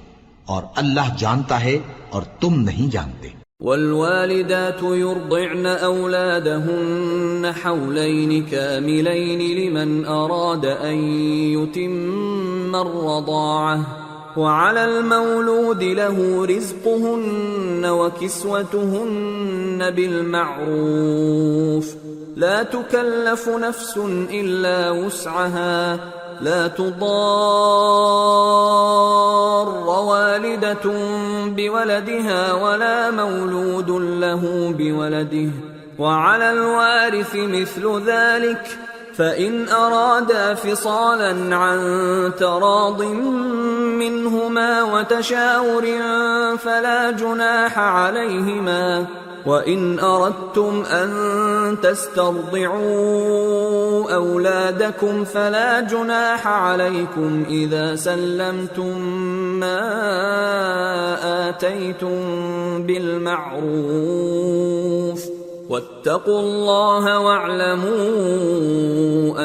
اور اللہ جانتا ہے اور تم نہیں جانتے۔ والوالدات يرضعن أولادهن حولين كاملين لمن أراد أن يتم الرضاعة وعلى المولود له رزقهن وكسوتهن بالمعروف لا تكلف نفس إلا وسعها لا تضار والدة بولدها ولا مولود له بولده وعلى الوارث مثل ذلك فإن أرادا فصالا عن تراض منهما وتشاور فلا جناح عليهما وَإِنْ أَرَدْتُمْ أَن تَسْتَرْضِعُوا أَوْلَادَكُمْ فَلَا جُنَاحَ عَلَيْكُمْ إِذَا سَلَّمْتُم مَّا آتَيْتُم بِالْمَعْرُوفِ وَاتَّقُوا اللَّهَ وَاعْلَمُوا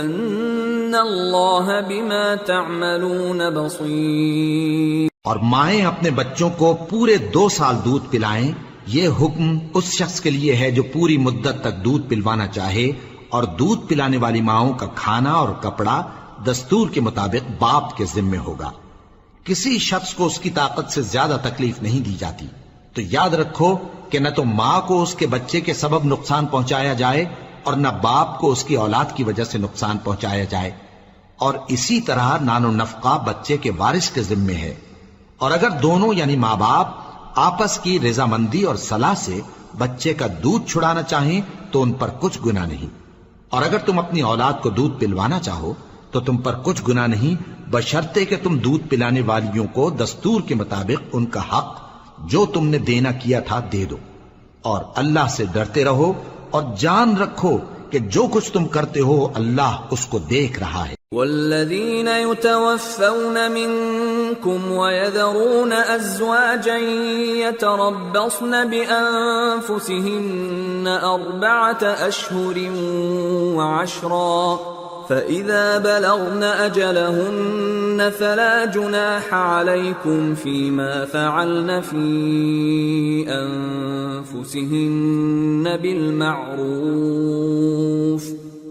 أَنَّ اللَّهَ بِمَا تَعْمَلُونَ بَصِيرٌ۔ اور مائیں اپنے بچوں کو پورے 2 سال دودھ پلائیں، یہ حکم اس شخص کے لیے ہے جو پوری مدت تک دودھ پلوانا چاہے، اور دودھ پلانے والی ماؤں کا کھانا اور کپڑا دستور کے مطابق باپ کے ذمے ہوگا۔ کسی شخص کو اس کی طاقت سے زیادہ تکلیف نہیں دی جاتی، تو یاد رکھو کہ نہ تو ماں کو اس کے بچے کے سبب نقصان پہنچایا جائے اور نہ باپ کو اس کی اولاد کی وجہ سے نقصان پہنچایا جائے، اور اسی طرح نان و نفقہ بچے کے وارث کے ذمے ہے، اور اگر دونوں یعنی ماں باپ آپس کی رضامندی اور صلاح سے بچے کا دودھ چھڑانا چاہیں تو ان پر کچھ گناہ نہیں، اور اگر تم اپنی اولاد کو دودھ پلوانا چاہو تو تم پر کچھ گناہ نہیں، بشرطے کہ تم دودھ پلانے والیوں کو دستور کے مطابق ان کا حق جو تم نے دینا کیا تھا دے دو، اور اللہ سے ڈرتے رہو اور جان رکھو کہ جو کچھ تم کرتے ہو اللہ اس کو دیکھ رہا ہے۔ والذین یتوفون منکم ویذرون ازواجا یتربصن بانفسهن 4 اشہر وعشرا فإذا بلغن أجلهن فلا جناح عليكم فيما فعلن في أنفسهن بالمعروف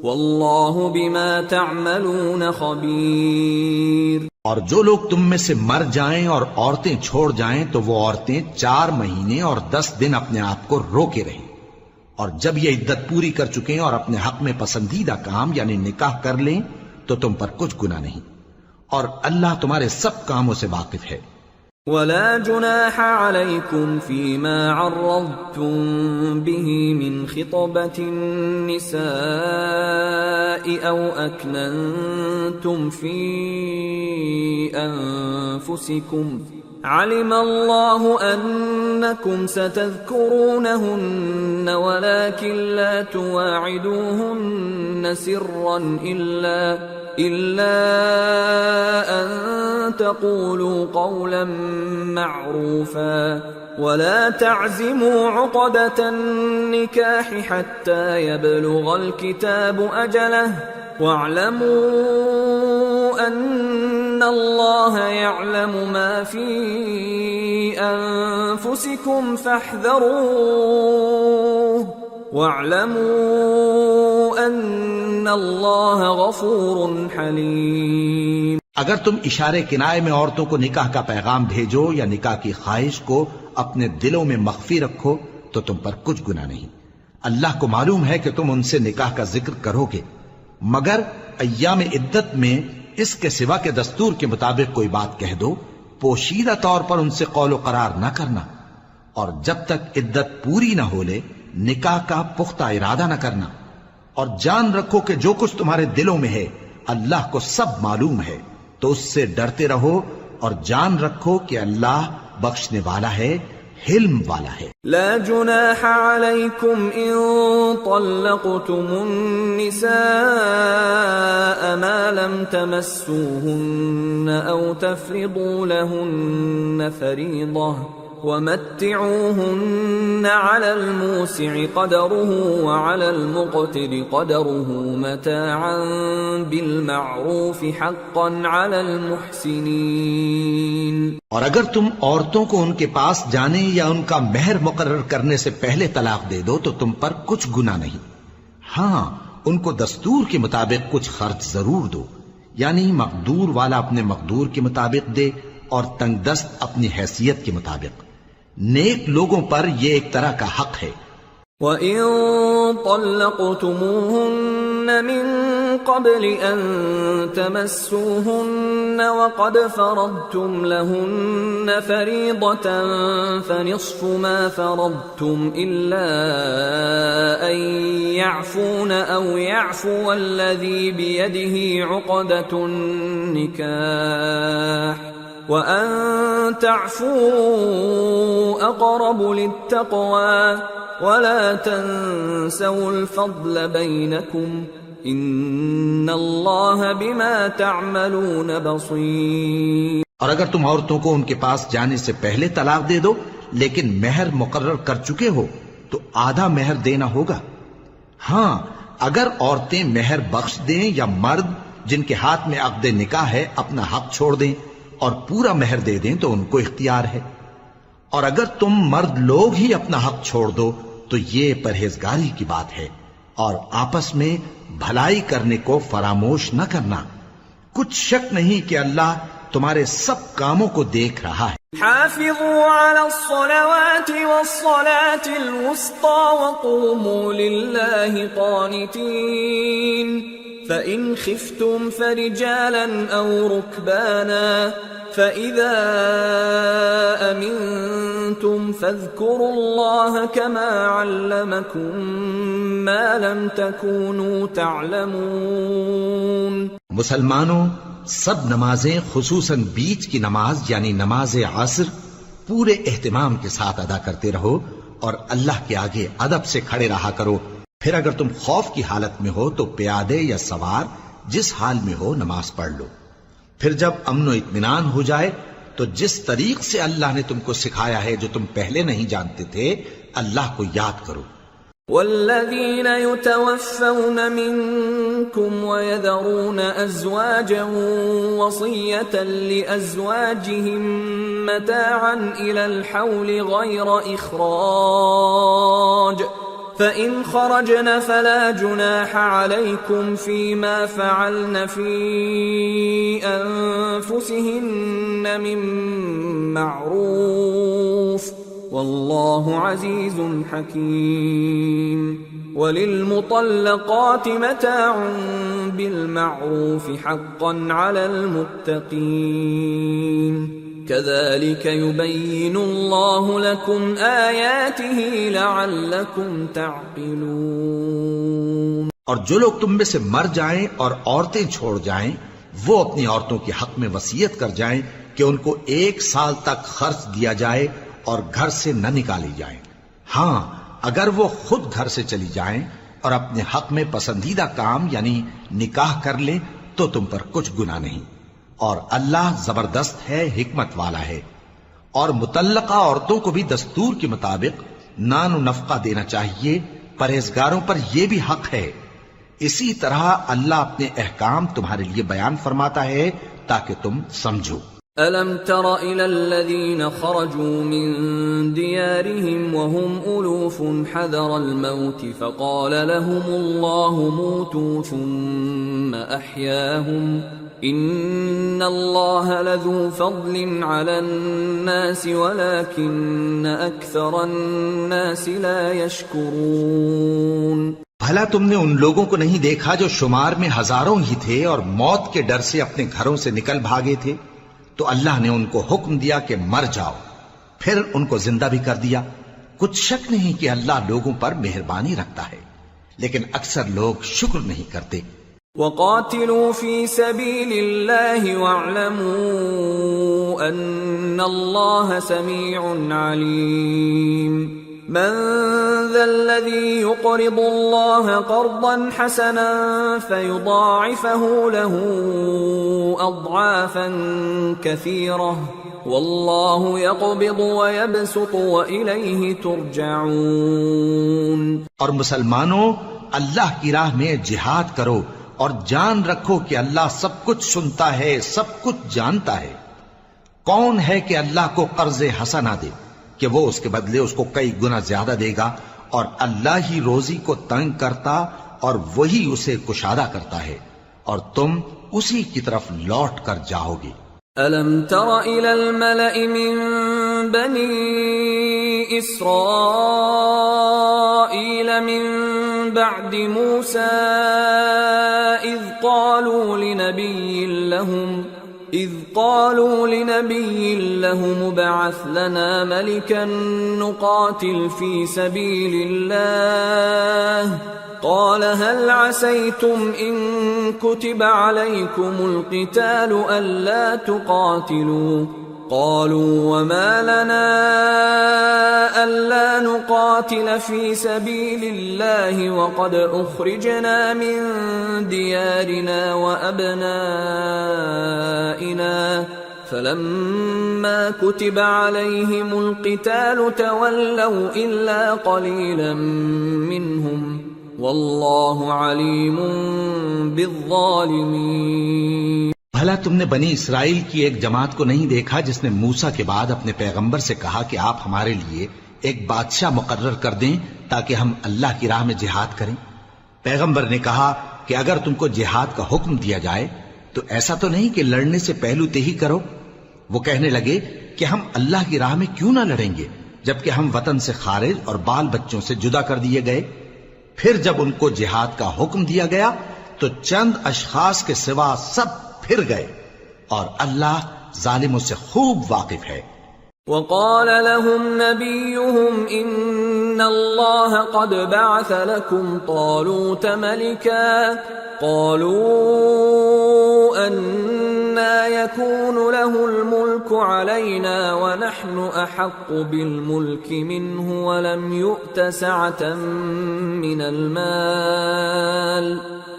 والله بما تعملون خبير. اور جو لوگ تم میں سے مر جائیں اور عورتیں چھوڑ جائیں تو وہ عورتیں 4 مہینے اور 10 دن اپنے آپ کو روکے رہیں، اور جب یہ عدت پوری کر چکیں اور اپنے حق میں پسندیدہ کام یعنی نکاح کر لیں تو تم پر کچھ گناہ نہیں، اور اللہ تمہارے سب کاموں سے واقف ہے. ولا جناح عليكم فيما عرضتم به من خطبة النساء أو أكننتم في أنفسكم علم الله أنكم ستذكرونهن ولكن لا تواعدوهن سرا إلا أن تقولوا قولا معروفا ولا تعزموا عقدة النكاح حتى يبلغ الكتاب أجله واعلموا أن الله يعلم ما في أنفسكم فاحذروه واعلموا أن الله غفور حليم. اگر تم اشارے کنائے میں عورتوں کو نکاح کا پیغام بھیجو یا نکاح کی خواہش کو اپنے دلوں میں مخفی رکھو تو تم پر کچھ گناہ نہیں. اللہ کو معلوم ہے کہ تم ان سے نکاح کا ذکر کرو گے، مگر ایام عدت میں اس کے سوا کے دستور کے مطابق کوئی بات کہہ دو، پوشیدہ طور پر ان سے قول و قرار نہ کرنا، اور جب تک عدت پوری نہ ہو لے نکاح کا پختہ ارادہ نہ کرنا، اور جان رکھو کہ جو کچھ تمہارے دلوں میں ہے اللہ کو سب معلوم ہے، تو اس سے ڈرتے رہو اور جان رکھو کہ اللہ بخشنے والا ہے، حلم والا ہے. لا جناح عليكم إن طلقتم النساء ما لم تمسوهن أو تفرضوا لهن فريضة ومتعوهن على الموسع قدره وعلى المقتر قدره متاعا بالمعروف حقا على المحسنين. اور اگر تم عورتوں کو ان کے پاس جانے یا ان کا مہر مقرر کرنے سے پہلے طلاق دے دو تو تم پر کچھ گناہ نہیں. ہاں ان کو دستور کے مطابق کچھ خرچ ضرور دو، یعنی مقدور والا اپنے مقدور کے مطابق دے اور تنگ دست اپنی حیثیت کے مطابق. نیک لوگوں پر یہ ایک طرح کا حق ہے. وَإِن طَلَّقْتُمُوهُنَّ مِن قَبْلِ أَن تَمَسُّوهُنَّ وَقَدْ فَرَضْتُمْ لَهُنَّ فَرِيضَةً فَنِصْفُ مَا فَرَضْتُمْ إِلَّا أَن يَعْفُونَ أَوْ يَعْفُوَ الَّذِي بِيَدِهِ عُقْدَةُ النِّكَاحِ وَأَن تَعْفُوا أَقْرَبُ لِلتَّقْوَى وَلَا تَنسَوُا الْفَضْلَ بَيْنَكُمْ إِنَّ اللَّهَ بِمَا تَعْمَلُونَ بَصِيرٌ. اور اگر تم عورتوں کو ان کے پاس جانے سے پہلے طلاق دے دو لیکن مہر مقرر کر چکے ہو تو آدھا مہر دینا ہوگا. ہاں اگر عورتیں مہر بخش دیں یا مرد جن کے ہاتھ میں عقد نکاح ہے اپنا حق چھوڑ دیں اور پورا مہر دے دیں تو ان کو اختیار ہے. اور اگر تم مرد لوگ ہی اپنا حق چھوڑ دو تو یہ پرہیزگاری کی بات ہے، اور آپس میں بھلائی کرنے کو فراموش نہ کرنا. کچھ شک نہیں کہ اللہ تمہارے سب کاموں کو دیکھ رہا ہے. حافظوا على الصلوات والصلاة الوسطى وقوموا لله قانتين فإن خفتم فرجالا أو ركبانا فإذا أمنتم فاذكروا الله كما علمكم ما لم تكونوا تعلمون. مسلمانوں سب نمازیں خصوصاً بیچ کی نماز یعنی نماز عصر پورے اہتمام کے ساتھ ادا کرتے رہو اور اللہ کے آگے ادب سے کھڑے رہا کرو. پھر اگر تم خوف کی حالت میں ہو تو پیادے یا سوار جس حال میں ہو نماز پڑھ لو. پھر جب امن و اطمینان ہو جائے تو جس طریق سے اللہ نے تم کو سکھایا ہے جو تم پہلے نہیں جانتے تھے اللہ کو یاد کرو. والذين يتوفون منكم ويذرون أزواجا وصية لأزواجهم متاعا إلى الحول غير إخراج فإن خرجن فلا جناح عليكم فيما فعلن في أنفسهن من معروف والله عزيز حكيم وللمطلقات متاع بالمعروف حقا على المتقين كذلك يبين الله لكم آياته لعلكم تعقلون۔ اور جو لوگ تم میں سے مر جائیں اور عورتیں چھوڑ جائیں وہ اپنی عورتوں کے حق میں وصیت کر جائیں کہ ان کو 1 سال تک خرچ دیا جائے اور گھر سے نہ نکالی جائیں۔ ہاں اگر وہ خود گھر سے چلی جائیں اور اپنے حق میں پسندیدہ کام یعنی نکاح کر لیں تو تم پر کچھ گناہ نہیں، اور اللہ زبردست ہے، حکمت والا ہے۔ اور مطلقہ عورتوں کو بھی دستور کے مطابق نان و نفقہ دینا چاہیے، پرہیزگاروں پر یہ بھی حق ہے۔ اسی طرح اللہ اپنے احکام تمہارے لیے بیان فرماتا ہے تاکہ تم سمجھو۔ أَلَمْ تَرَ إِلَى الَّذِينَ خَرَجُوا مِن دِيَارِهِمْ وَهُمْ أُلُوفٌ حَذَرَ الْمَوْتِ فَقَالَ لَهُمُ اللَّهُ مُوتُوا ثُمَّ أَحْيَاهُمْ إِنَّ اللَّهَ لَذُو فَضْلٍ عَلَى النَّاسِ وَلَكِنَّ أَكْثَرَ النَّاسِ لَا يَشْكُرُونَ۔ بھلا تم نے ان لوگوں کو نہیں دیکھا جو شمار میں ہزاروں ہی تھے اور موت کے ڈر سے اپنے گھروں سے نکل بھاگے تھے؟ تو اللہ نے ان کو حکم دیا کہ مر جاؤ، پھر ان کو زندہ بھی کر دیا۔ کچھ شک نہیں کہ اللہ لوگوں پر مہربانی رکھتا ہے، لیکن اکثر لوگ شکر نہیں کرتے۔ وَقَاتِلُوا فِي سَبِيلِ اللَّهِ وَاعْلَمُوا أَنَّ اللَّهَ سَمِيعٌ عَلِيمٌ۔ من ذا الذي يقرض الله قرضا حسنا فيضاعفه له أضعافا كثيرة والله يقبض ويبسط وإليه ترجعون۔ اور مسلمانوں اللہ کی راہ میں جہاد کرو اور جان رکھو کہ اللہ سب کچھ سنتا ہے، سب کچھ جانتا ہے۔ کون ہے کہ اللہ کو قرض حسنہ دے کہ وہ اس کے بدلے اس کو کئی گنا زیادہ دے گا، اور اللہ ہی روزی کو تنگ کرتا اور وہی اسے کشادہ کرتا ہے، اور تم اسی کی طرف لوٹ کر جاؤ گے۔ أَلَمْ تَرَ إِلَى الْمَلَإِ مِن بَنِي إِسْرَائِيلَ مِن بَعْدِ مُوسَىٰ إِذْ قالوا لنبي لهم ابعث لنا ملكا نقاتل في سبيل الله قال هل عسيتم إن كتب عليكم القتال ألا تقاتلوا قالوا وما لنا ألا نقاتل في سبيل الله وقد أخرجنا من ديارنا وأبنائنا فلما كتب عليهم القتال تولوا إلا قليلا منهم والله عليم بالظالمين۔ بھلا تم نے بنی اسرائیل کی ایک جماعت کو نہیں دیکھا جس نے موسیٰ کے بعد اپنے پیغمبر سے کہا کہ آپ ہمارے لیے ایک بادشاہ مقرر کر دیں تاکہ ہم اللہ کی راہ میں جہاد کریں؟ پیغمبر نے کہا کہ اگر تم کو جہاد کا حکم دیا جائے تو ایسا تو نہیں کہ لڑنے سے پہلو تہی کرو۔ وہ کہنے لگے کہ ہم اللہ کی راہ میں کیوں نہ لڑیں گے جبکہ ہم وطن سے خارج اور بال بچوں سے جدا کر دیے گئے۔ پھر جب ان کو جہاد کا حکم دیا گیا تو چند اشخاص کے سوا سب پھر گئے، اور اللہ ظالموں سے خوب واقف ہے۔ وقال لهم نبيهم إن الله قد بعث لكم طالوت ملكا قالوا أنى يكون له الملك علينا ونحن أحق بالملك منه ولم يؤت سعة من المال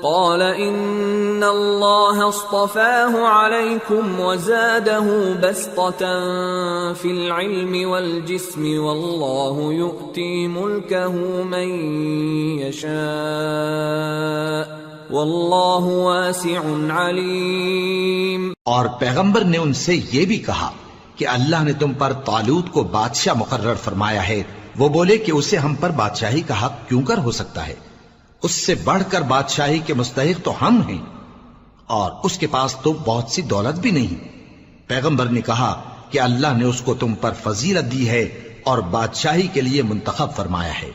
قال إن الله اصطفاه عليكم وزاده بسطة في العلم والجسم والله يؤتي ملكه من يشاء واللہ واسع علیم۔ اور پیغمبر نے ان سے یہ بھی کہا کہ اللہ نے تم پر طالوت کو بادشاہ مقرر فرمایا ہے۔ وہ بولے کہ اسے ہم پر بادشاہی کا حق کیوں کر ہو سکتا ہے؟ اس سے بڑھ کر بادشاہی کے مستحق تو ہم ہیں، اور اس کے پاس تو بہت سی دولت بھی نہیں۔ پیغمبر نے کہا کہ اللہ نے اس کو تم پر فضیلت دی ہے اور بادشاہی کے لیے منتخب فرمایا ہے۔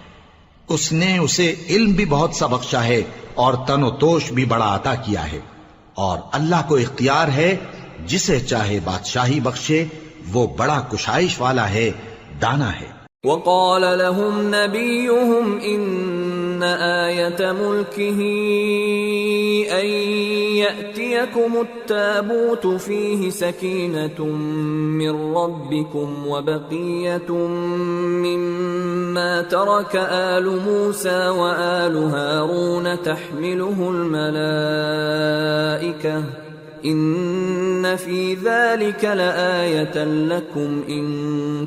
اس نے اسے علم بھی بہت سا بخشا ہے اور تن و توش بھی بڑا عطا کیا ہے، اور اللہ کو اختیار ہے جسے چاہے بادشاہی بخشے، وہ بڑا کشائش والا ہے، دانا ہے۔ وقال لهم نبيهم إن آية ملكه أن يأتيكم التابوت فيه سكينة من ربكم وبقية مما ترك آل موسى وآل هارون تحمله الملائكة ان فی ذلک لآیۃ لکم ان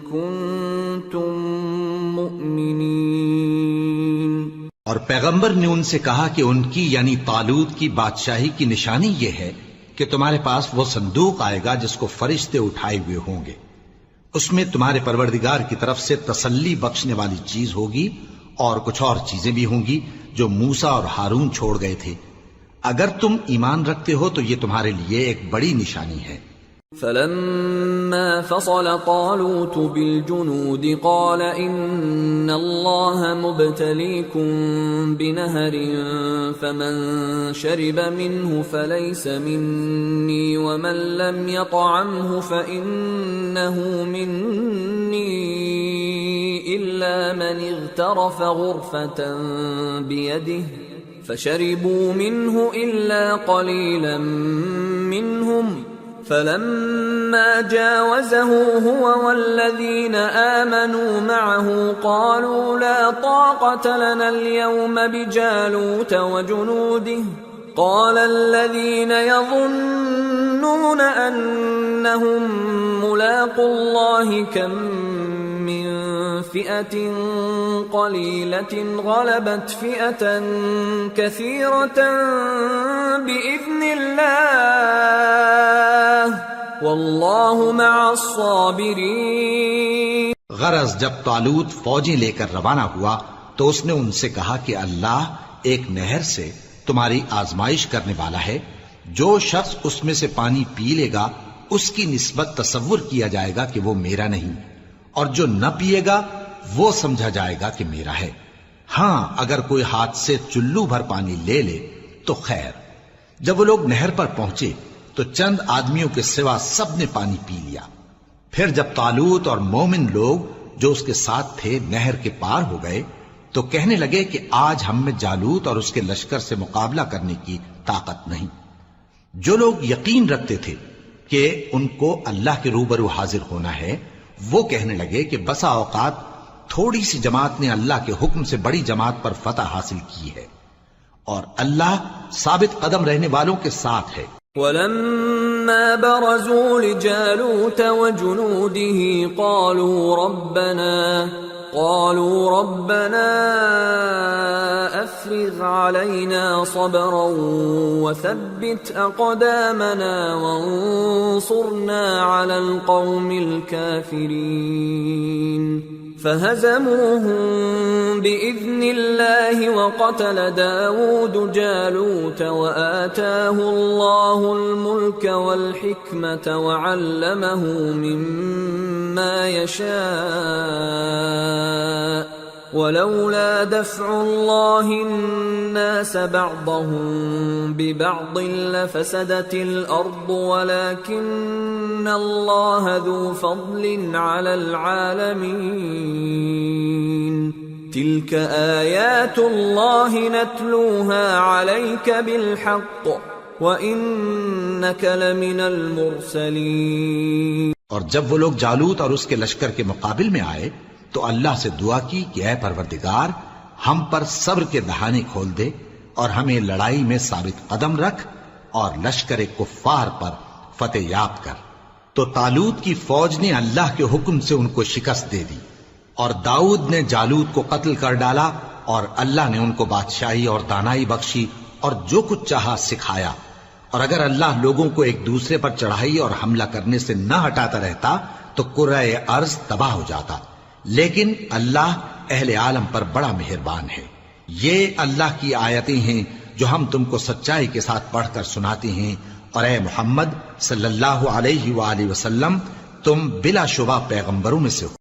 کنتم مؤمنین۔ اور پیغمبر نے ان سے کہا کہ ان کی یعنی طالوت کی بادشاہی کی نشانی یہ ہے کہ تمہارے پاس وہ صندوق آئے گا جس کو فرشتے اٹھائے ہوئے ہوں گے، اس میں تمہارے پروردگار کی طرف سے تسلی بخشنے والی چیز ہوگی اور کچھ اور چیزیں بھی ہوں گی جو موسیٰ اور ہارون چھوڑ گئے تھے۔ اگر تم ایمان رکھتے ہو تو یہ تمہارے لیے ایک بڑی نشانی ہے۔ فلما فصل طالوت بالجنود قال ان اللہ مبتلیکم بنہر فمن شرب منه فلیس منی ومن لم يطعمه فإنه منی الا من اغترف غرفة بیده فشربوا منه إلا قليلا منهم فلما جاوزه هو والذين آمنوا معه قالوا لا طاقة لنا اليوم بجالوت وجنوده قال الذين يظنون أنهم ملاقو الله كم من فئة قليلة غلبت فئة كثيرة بإذن الله والله مع الصابرين۔ غرض جب طالوت فوجیں لے کر روانہ ہوا تو اس نے ان سے کہا کہ اللہ ایک نہر سے تمہاری آزمائش کرنے والا ہے، جو شخص اس میں سے پانی پی لے گا اس کی نسبت تصور کیا جائے گا کہ وہ میرا نہیں، اور جو نہ پیے گا وہ سمجھا جائے گا کہ میرا ہے۔ ہاں اگر کوئی ہاتھ سے چلو بھر پانی لے لے تو خیر۔ جب وہ لوگ نہر پر پہنچے تو چند آدمیوں کے سوا سب نے پانی پی لیا۔ پھر جب طالوت اور مومن لوگ جو اس کے ساتھ تھے نہر کے پار ہو گئے تو کہنے لگے کہ آج ہم میں جالوت اور اس کے لشکر سے مقابلہ کرنے کی طاقت نہیں۔ جو لوگ یقین رکھتے تھے کہ ان کو اللہ کے روبرو حاضر ہونا ہے، وہ کہنے لگے کہ بسا اوقات تھوڑی سی جماعت نے اللہ کے حکم سے بڑی جماعت پر فتح حاصل کی ہے، اور اللہ ثابت قدم رہنے والوں کے ساتھ ہے۔ وَلَمَّا بَرَزُوا لِجَالُوتَ وَجُنُودِهِ قالوا ربنا افرغ علينا صبرا وثبت اقدامنا وانصرنا على القوم الكافرين فهزموهم باذن الله وقتل داود جالوت وآتاه الله الملك والحكمة وعلمه مما يشاء ولولا دفع الله الناس بعضهم ببعض لفسدت الأرض ولكن الله ذو فضل على العالمين تلك آيات الله نتلوها عليك بالحق وإنك لمن المرسلين۔ اور جب وہ لوگ جالوت اور اس کے لشکر کے مقابل میں آئے تو اللہ سے دعا کی کہ اے پروردگار ہم پر صبر کے دہانے کھول دے اور ہمیں لڑائی میں ثابت قدم رکھ اور لشکر کفار پر فتح یاب کر۔ تو طالوت کی فوج نے اللہ کے حکم سے ان کو شکست دے دی، اور داؤد نے جالوت کو قتل کر ڈالا، اور اللہ نے ان کو بادشاہی اور دانائی بخشی اور جو کچھ چاہا سکھایا۔ اور اگر اللہ لوگوں کو ایک دوسرے پر چڑھائی اور حملہ کرنے سے نہ ہٹاتا رہتا تو کرۂ ارض تباہ ہو جاتا، لیکن اللہ اہل عالم پر بڑا مہربان ہے۔ یہ اللہ کی آیتیں ہیں جو ہم تم کو سچائی کے ساتھ پڑھ کر سناتے ہیں، اور اے محمد صلی اللہ علیہ وآلہ وسلم تم بلا شبہ پیغمبروں میں سے ہو۔